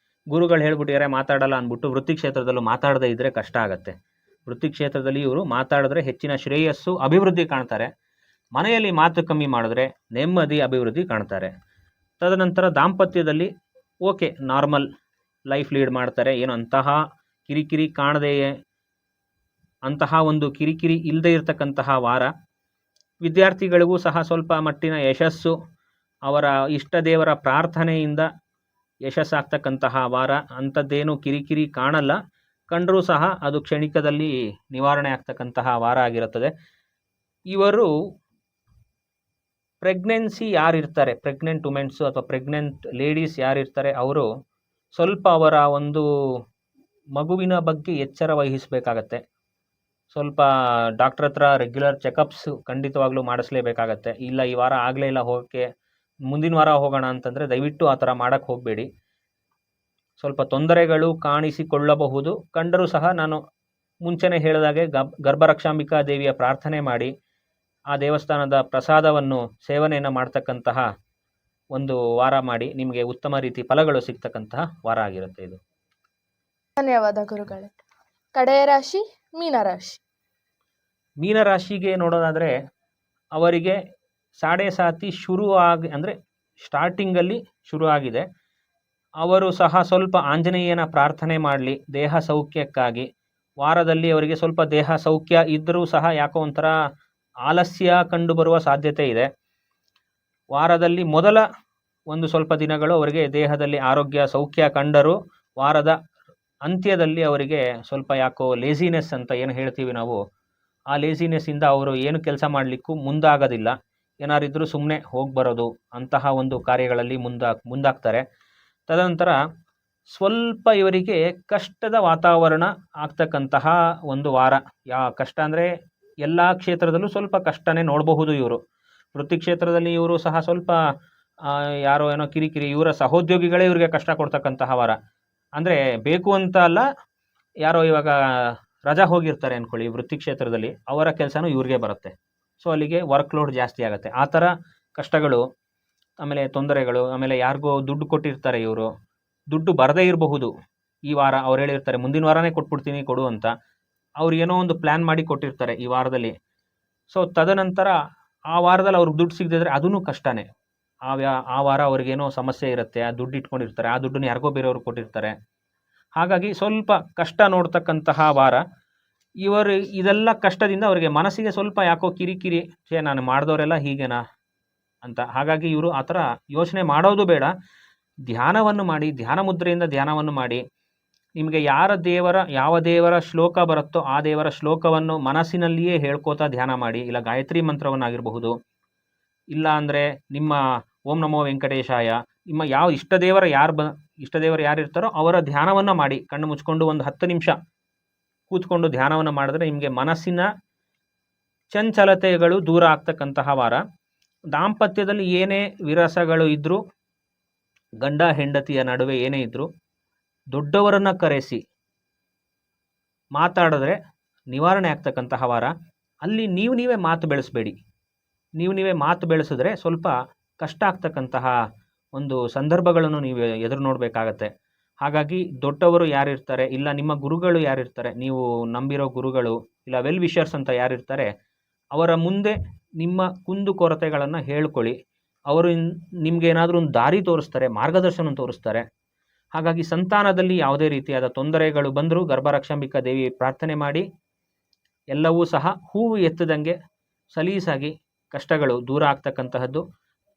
Speaker 2: ಗುರುಗಳು ಹೇಳ್ಬಿಟ್ಟಿದ್ದಾರೆ ಮಾತಾಡಲ್ಲ ಅಂದ್ಬಿಟ್ಟು ವೃತ್ತಿ ಕ್ಷೇತ್ರದಲ್ಲೂ ಮಾತಾಡದೇ ಇದ್ದರೆ ಕಷ್ಟ ಆಗುತ್ತೆ. ವೃತ್ತಿ ಕ್ಷೇತ್ರದಲ್ಲಿ ಇವರು ಮಾತಾಡಿದ್ರೆ ಹೆಚ್ಚಿನ ಶ್ರೇಯಸ್ಸು ಅಭಿವೃದ್ಧಿ ಕಾಣ್ತಾರೆ. ಮನೆಯಲ್ಲಿ ಮಾತು ಕಮ್ಮಿ ಮಾಡಿದ್ರೆ ನೆಮ್ಮದಿ ಅಭಿವೃದ್ಧಿ ಕಾಣ್ತಾರೆ. ತದನಂತರ ದಾಂಪತ್ಯದಲ್ಲಿ ಓಕೆ, ನಾರ್ಮಲ್ ಲೈಫ್ ಲೀಡ್ ಮಾಡ್ತಾರೆ. ಏನು ಅಂತಹ ಕಿರಿಕಿರಿ ಕಾಣದೆಯೇ, ಅಂತಹ ಒಂದು ಕಿರಿಕಿರಿ ಇಲ್ಲದೆ ಇರತಕ್ಕಂತಹ ವಾರ. ವಿದ್ಯಾರ್ಥಿಗಳಿಗೂ ಸಹ ಸ್ವಲ್ಪ ಮಟ್ಟಿನ ಯಶಸ್ಸು, ಅವರ ಇಷ್ಟ ದೇವರ ಪ್ರಾರ್ಥನೆಯಿಂದ ಯಶಸ್ಸಾಗ್ತಕ್ಕಂತಹ ವಾರ. ಅಂಥದ್ದೇನು ಕಿರಿಕಿರಿ ಕಾಣಲ್ಲ, ಕಂಡರೂ ಸಹ ಅದು ಕ್ಷಣಿಕದಲ್ಲಿ ನಿವಾರಣೆ ಆಗ್ತಕ್ಕಂತಹ ವಾರ ಆಗಿರುತ್ತದೆ. ಇವರು ಪ್ರೆಗ್ನೆನ್ಸಿ ಯಾರಿರ್ತಾರೆ, ಪ್ರೆಗ್ನೆಂಟ್ ವುಮೆನ್ಸು ಅಥವಾ ಪ್ರೆಗ್ನೆಂಟ್ ಲೇಡೀಸ್ ಯಾರಿರ್ತಾರೆ, ಅವರು ಸ್ವಲ್ಪ ಅವರ ಒಂದು ಮಗುವಿನ ಬಗ್ಗೆ ಎಚ್ಚರ ವಹಿಸಬೇಕಾಗತ್ತೆ. ಸ್ವಲ್ಪ ಡಾಕ್ಟ್ರ್ ಹತ್ರ ರೆಗ್ಯುಲರ್ ಚೆಕಪ್ಸ್ ಖಂಡಿತವಾಗ್ಲೂ ಮಾಡಿಸ್ಲೇಬೇಕಾಗತ್ತೆ. ಇಲ್ಲ ಈ ವಾರ ಆಗಲೇ ಇಲ್ಲ ಹೋಗೋಕ್ಕೆ, ಮುಂದಿನ ವಾರ ಹೋಗೋಣ ಅಂತಂದರೆ ದಯವಿಟ್ಟು ಆ ಥರ ಮಾಡೋಕ್ಕೆ ಹೋಗಬೇಡಿ. ಸ್ವಲ್ಪ ತೊಂದರೆಗಳು ಕಾಣಿಸಿಕೊಳ್ಳಬಹುದು. ಕಂಡರೂ ಸಹ ನಾನು ಮುಂಚೆನೇ ಹೇಳಿದಾಗೆ ಗರ್ಭರಕ್ಷಾಂಬಿಕಾ ದೇವಿಯ ಪ್ರಾರ್ಥನೆ ಮಾಡಿ ಆ ದೇವಸ್ಥಾನದ ಪ್ರಸಾದವನ್ನು ಸೇವನೆಯನ್ನು ಮಾಡ್ತಕ್ಕಂತಹ ಒಂದು ವಾರ ಮಾಡಿ, ನಿಮಗೆ ಉತ್ತಮ ರೀತಿ ಫಲಗಳು ಸಿಗ್ತಕ್ಕಂತಹ ವಾರ ಆಗಿರುತ್ತೆ ಇದು.
Speaker 1: ಧನ್ಯವಾದ ಗುರುಗಳೇ. ಕಡೆಯ ರಾಶಿ ಮೀನರಾಶಿ.
Speaker 2: ಮೀನರಾಶಿಗೆ ನೋಡೋದಾದರೆ ಅವರಿಗೆ ಸಾಡೆ ಸಾತಿ ಅಂದರೆ ಸ್ಟಾರ್ಟಿಂಗಲ್ಲಿ ಶುರು ಆಗಿದೆ. ಅವರು ಸಹ ಸ್ವಲ್ಪ ಆಂಜನೇಯನ ಪ್ರಾರ್ಥನೆ ಮಾಡಲಿ ದೇಹ ಸೌಖ್ಯಕ್ಕಾಗಿ. ವಾರದಲ್ಲಿ ಅವರಿಗೆ ಸ್ವಲ್ಪ ದೇಹ ಸೌಖ್ಯ ಇದ್ದರೂ ಸಹ ಯಾಕೋ ಒಂಥರ ಆಲಸ್ಯ ಕಂಡುಬರುವ ಸಾಧ್ಯತೆ ಇದೆ. ವಾರದಲ್ಲಿ ಮೊದಲ ಒಂದು ಸ್ವಲ್ಪ ದಿನಗಳು ಅವರಿಗೆ ದೇಹದಲ್ಲಿ ಆರೋಗ್ಯ ಸೌಖ್ಯ ಕಂಡರೂ ವಾರದ ಅಂತ್ಯದಲ್ಲಿ ಅವರಿಗೆ ಸ್ವಲ್ಪ ಯಾಕೋ ಲೇಸಿನೆಸ್ ಅಂತ ಏನು ಹೇಳ್ತೀವಿ ನಾವು, ಆ ಲೇಸಿನೆಸ್ಸಿಂದ ಅವರು ಏನು ಕೆಲಸ ಮಾಡಲಿಕ್ಕೂ ಮುಂದಾಗೋದಿಲ್ಲ. ಏನಾರಿದ್ರೂ ಸುಮ್ಮನೆ ಹೋಗಿ ಬರೋದು, ಅಂತಹ ಒಂದು ಕಾರ್ಯಗಳಲ್ಲಿ ಮುಂದಾಗ್ತಾರೆ. ತದನಂತರ ಸ್ವಲ್ಪ ಇವರಿಗೆ ಕಷ್ಟದ ವಾತಾವರಣ ಆಗ್ತಕ್ಕಂತಹ ಒಂದು ವಾರ. ಕಷ್ಟ ಅಂದರೆ ಎಲ್ಲ ಕ್ಷೇತ್ರದಲ್ಲೂ ಸ್ವಲ್ಪ ಕಷ್ಟನೇ ನೋಡಬಹುದು. ಇವರು ವೃತ್ತಿ ಕ್ಷೇತ್ರದಲ್ಲಿ ಇವರು ಸಹ ಸ್ವಲ್ಪ ಯಾರೋ ಏನೋ ಕಿರಿಕಿರಿ, ಇವರ ಸಹೋದ್ಯೋಗಿಗಳೇ ಇವರಿಗೆ ಕಷ್ಟ ಕೊಡ್ತಕ್ಕಂತಹ ವಾರ. ಅಂದರೆ ಬೇಕು ಅಂತ ಅಲ್ಲ, ಯಾರೋ ಇವಾಗ ರಜಾ ಹೋಗಿರ್ತಾರೆ ಅಂದ್ಕೊಳ್ಳಿ ವೃತ್ತಿ ಕ್ಷೇತ್ರದಲ್ಲಿ, ಅವರ ಕೆಲಸನೂ ಇವ್ರಿಗೆ ಬರುತ್ತೆ. ಸೊ ಅಲ್ಲಿಗೆ ವರ್ಕ್ ಲೋಡ್ ಜಾಸ್ತಿ ಆಗುತ್ತೆ. ಆ ಥರ ಕಷ್ಟಗಳು, ಆಮೇಲೆ ತೊಂದರೆಗಳು, ಆಮೇಲೆ ಯಾರಿಗೋ ದುಡ್ಡು ಕೊಟ್ಟಿರ್ತಾರೆ, ಇವರು ದುಡ್ಡು ಬರದೇ ಇರಬಹುದು ಈ ವಾರ. ಅವ್ರು ಹೇಳಿರ್ತಾರೆ ಮುಂದಿನ ವಾರನೇ ಕೊಟ್ಬಿಡ್ತೀನಿ ಕೊಡು ಅಂತ. ಅವ್ರು ಏನೋ ಒಂದು ಪ್ಲ್ಯಾನ್ ಮಾಡಿ ಕೊಟ್ಟಿರ್ತಾರೆ ಈ ವಾರದಲ್ಲಿ. ಸೊ ತದನಂತರ ಆ ವಾರದಲ್ಲಿ ಅವ್ರಿಗೆ ದುಡ್ಡು ಸಿಗದಿದ್ರೆ ಅದೂ ಕಷ್ಟನೇ. ಆ ವಾರ ಅವ್ರಿಗೇನೋ ಸಮಸ್ಯೆ ಇರುತ್ತೆ, ಆ ದುಡ್ಡು ಇಟ್ಕೊಂಡಿರ್ತಾರೆ, ಆ ದುಡ್ಡನ್ನು ಯಾರಿಗೋ ಬೇರೆಯವ್ರು ಕೊಟ್ಟಿರ್ತಾರೆ. ಹಾಗಾಗಿ ಸ್ವಲ್ಪ ಕಷ್ಟ ನೋಡ್ತಕ್ಕಂತಹ ವಾರ. ಇವರು ಇದೆಲ್ಲ ಕಷ್ಟದಿಂದ ಅವರಿಗೆ ಮನಸ್ಸಿಗೆ ಸ್ವಲ್ಪ ಯಾಕೋ ಕಿರಿಕಿರಿ, ನಾನು ಮಾಡಿದವರೆಲ್ಲ ಹೀಗೇನಾ ಅಂತ. ಹಾಗಾಗಿ ಇವರು ಆ ಥರ ಯೋಚನೆ ಮಾಡೋದು ಬೇಡ. ಧ್ಯಾನವನ್ನು ಮಾಡಿ, ಧ್ಯಾನ ಮುದ್ರೆಯಿಂದ ಧ್ಯಾನವನ್ನು ಮಾಡಿ. ನಿಮಗೆ ಯಾವ ದೇವರ ಶ್ಲೋಕ ಬರುತ್ತೋ ಆ ದೇವರ ಶ್ಲೋಕವನ್ನು ಮನಸ್ಸಿನಲ್ಲಿಯೇ ಹೇಳ್ಕೋತಾ ಧ್ಯಾನ ಮಾಡಿ. ಇಲ್ಲ ಗಾಯತ್ರಿ ಮಂತ್ರವನ್ನಾಗಿರಬಹುದು, ಇಲ್ಲ ಅಂದರೆ ನಿಮ್ಮ ಓಂ ನಮೋ ವೆಂಕಟೇಶಾಯ, ನಿಮ್ಮ ಯಾವ ಇಷ್ಟದೇವರು ಯಾರಿರ್ತಾರೋ ಅವರ ಧ್ಯಾನವನ್ನು ಮಾಡಿ. ಕಣ್ಣು ಮುಚ್ಕೊಂಡು ಒಂದು 10 ನಿಮಿಷ ಕೂತ್ಕೊಂಡು ಧ್ಯಾನವನ್ನು ಮಾಡಿದ್ರೆ ನಿಮಗೆ ಮನಸ್ಸಿನ ಚಂಚಲತೆಗಳು ದೂರ ಆಗ್ತಕ್ಕಂತಹ ವಾರ. ದಾಂಪತ್ಯದಲ್ಲಿ ಏನೇ ವಿರಸಗಳು ಇದ್ದರೂ, ಗಂಡ ಹೆಂಡತಿಯ ನಡುವೆ ಏನೇ ಇದ್ದರೂ ದೊಡ್ಡವರನ್ನು ಕರೆಸಿ ಮಾತಾಡಿದ್ರೆ ನಿವಾರಣೆ ಆಗ್ತಕ್ಕಂತಹ ವಾರ. ಅಲ್ಲಿ ನೀವೇ ಮಾತು ಬೆಳೆಸಬೇಡಿ. ನೀವೇ ಮಾತು ಬೆಳೆಸಿದ್ರೆ ಸ್ವಲ್ಪ ಕಷ್ಟ ಆಗ್ತಕ್ಕಂತಹ ಒಂದು ಸಂದರ್ಭಗಳನ್ನು ನೀವು ಎದುರು ನೋಡಬೇಕಾಗತ್ತೆ. ಹಾಗಾಗಿ ದೊಡ್ಡವರು ಯಾರಿರ್ತಾರೆ, ಇಲ್ಲ ನಿಮ್ಮ ಗುರುಗಳು ಯಾರಿರ್ತಾರೆ, ನೀವು ನಂಬಿರೋ ಗುರುಗಳು, ಇಲ್ಲ ವೆಲ್ ವಿಷರ್ಸ್ ಅಂತ ಯಾರಿರ್ತಾರೆ, ಅವರ ಮುಂದೆ ನಿಮ್ಮ ಕುಂದುಕೊರತೆಗಳನ್ನು ಹೇಳ್ಕೊಳ್ಳಿ. ಅವರು ನಿಮಗೆ ಏನಾದರೂ ಒಂದು ದಾರಿ ತೋರಿಸ್ತಾರೆ, ಮಾರ್ಗದರ್ಶನ ತೋರಿಸ್ತಾರೆ. ಹಾಗಾಗಿ ಸಂತಾನದಲ್ಲಿ ಯಾವುದೇ ರೀತಿಯಾದ ತೊಂದರೆಗಳು ಬಂದರೂ ಗರ್ಭರಕ್ಷಾಂಬಿಕಾ ದೇವಿ ಪ್ರಾರ್ಥನೆ ಮಾಡಿ. ಎಲ್ಲವೂ ಸಹ ಹೂವು ಎತ್ತದಂಗೆ ಸಲೀಸಾಗಿ ಕಷ್ಟಗಳು ದೂರ ಆಗ್ತಕ್ಕಂತಹದ್ದು.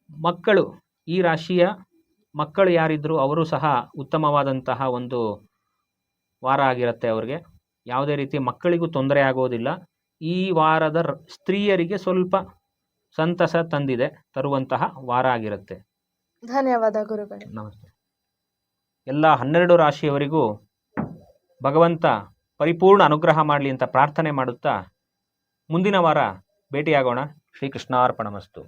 Speaker 2: ಮಕ್ಕಳು, ಈ ರಾಶಿಯ ಮಕ್ಕಳು ಯಾರಿದ್ದರೂ ಅವರು ಸಹ ಉತ್ತಮವಾದಂತಹ ಒಂದು ವಾರ ಆಗಿರುತ್ತೆ. ಅವ್ರಿಗೆ ಯಾವುದೇ ರೀತಿ ಮಕ್ಕಳಿಗೂ ತೊಂದರೆ ಆಗೋದಿಲ್ಲ. ಈ ವಾರದ ಸ್ತ್ರೀಯರಿಗೆ ಸ್ವಲ್ಪ ಸಂತಸ ತರುವಂತಹ ವಾರ ಆಗಿರುತ್ತೆ.
Speaker 1: ಧನ್ಯವಾದ ಗುರುಗಳೇ.
Speaker 2: ನಮಸ್ತೆ. ಎಲ್ಲ 12 ರಾಶಿಯವರಿಗೂ ಭಗವಂತ ಪರಿಪೂರ್ಣ ಅನುಗ್ರಹ ಮಾಡಲಿ ಅಂತ ಪ್ರಾರ್ಥನೆ ಮಾಡುತ್ತಾ ಮುಂದಿನ ವಾರ ಭೇಟಿಯಾಗೋಣ. ಶ್ರೀಕೃಷ್ಣಾರ್ಪಣಮಸ್ತು.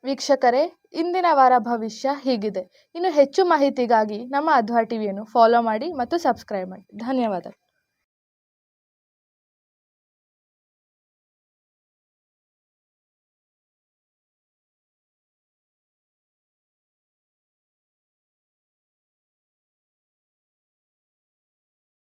Speaker 1: ವೀಕ್ಷಕರೇ, ಇಂದಿನ ವಾರ ಭವಿಷ್ಯ ಹೀಗಿದೆ. ಇನ್ನು ಹೆಚ್ಚು ಮಾಹಿತಿಗಾಗಿ ನಮ್ಮ ಅಧ್ವಾ ಟಿವಿಯನ್ನು ಫಾಲೋ ಮಾಡಿ ಮತ್ತು ಸಬ್ಸ್ಕ್ರೈಬ್ ಮಾಡಿ. ಧನ್ಯವಾದ.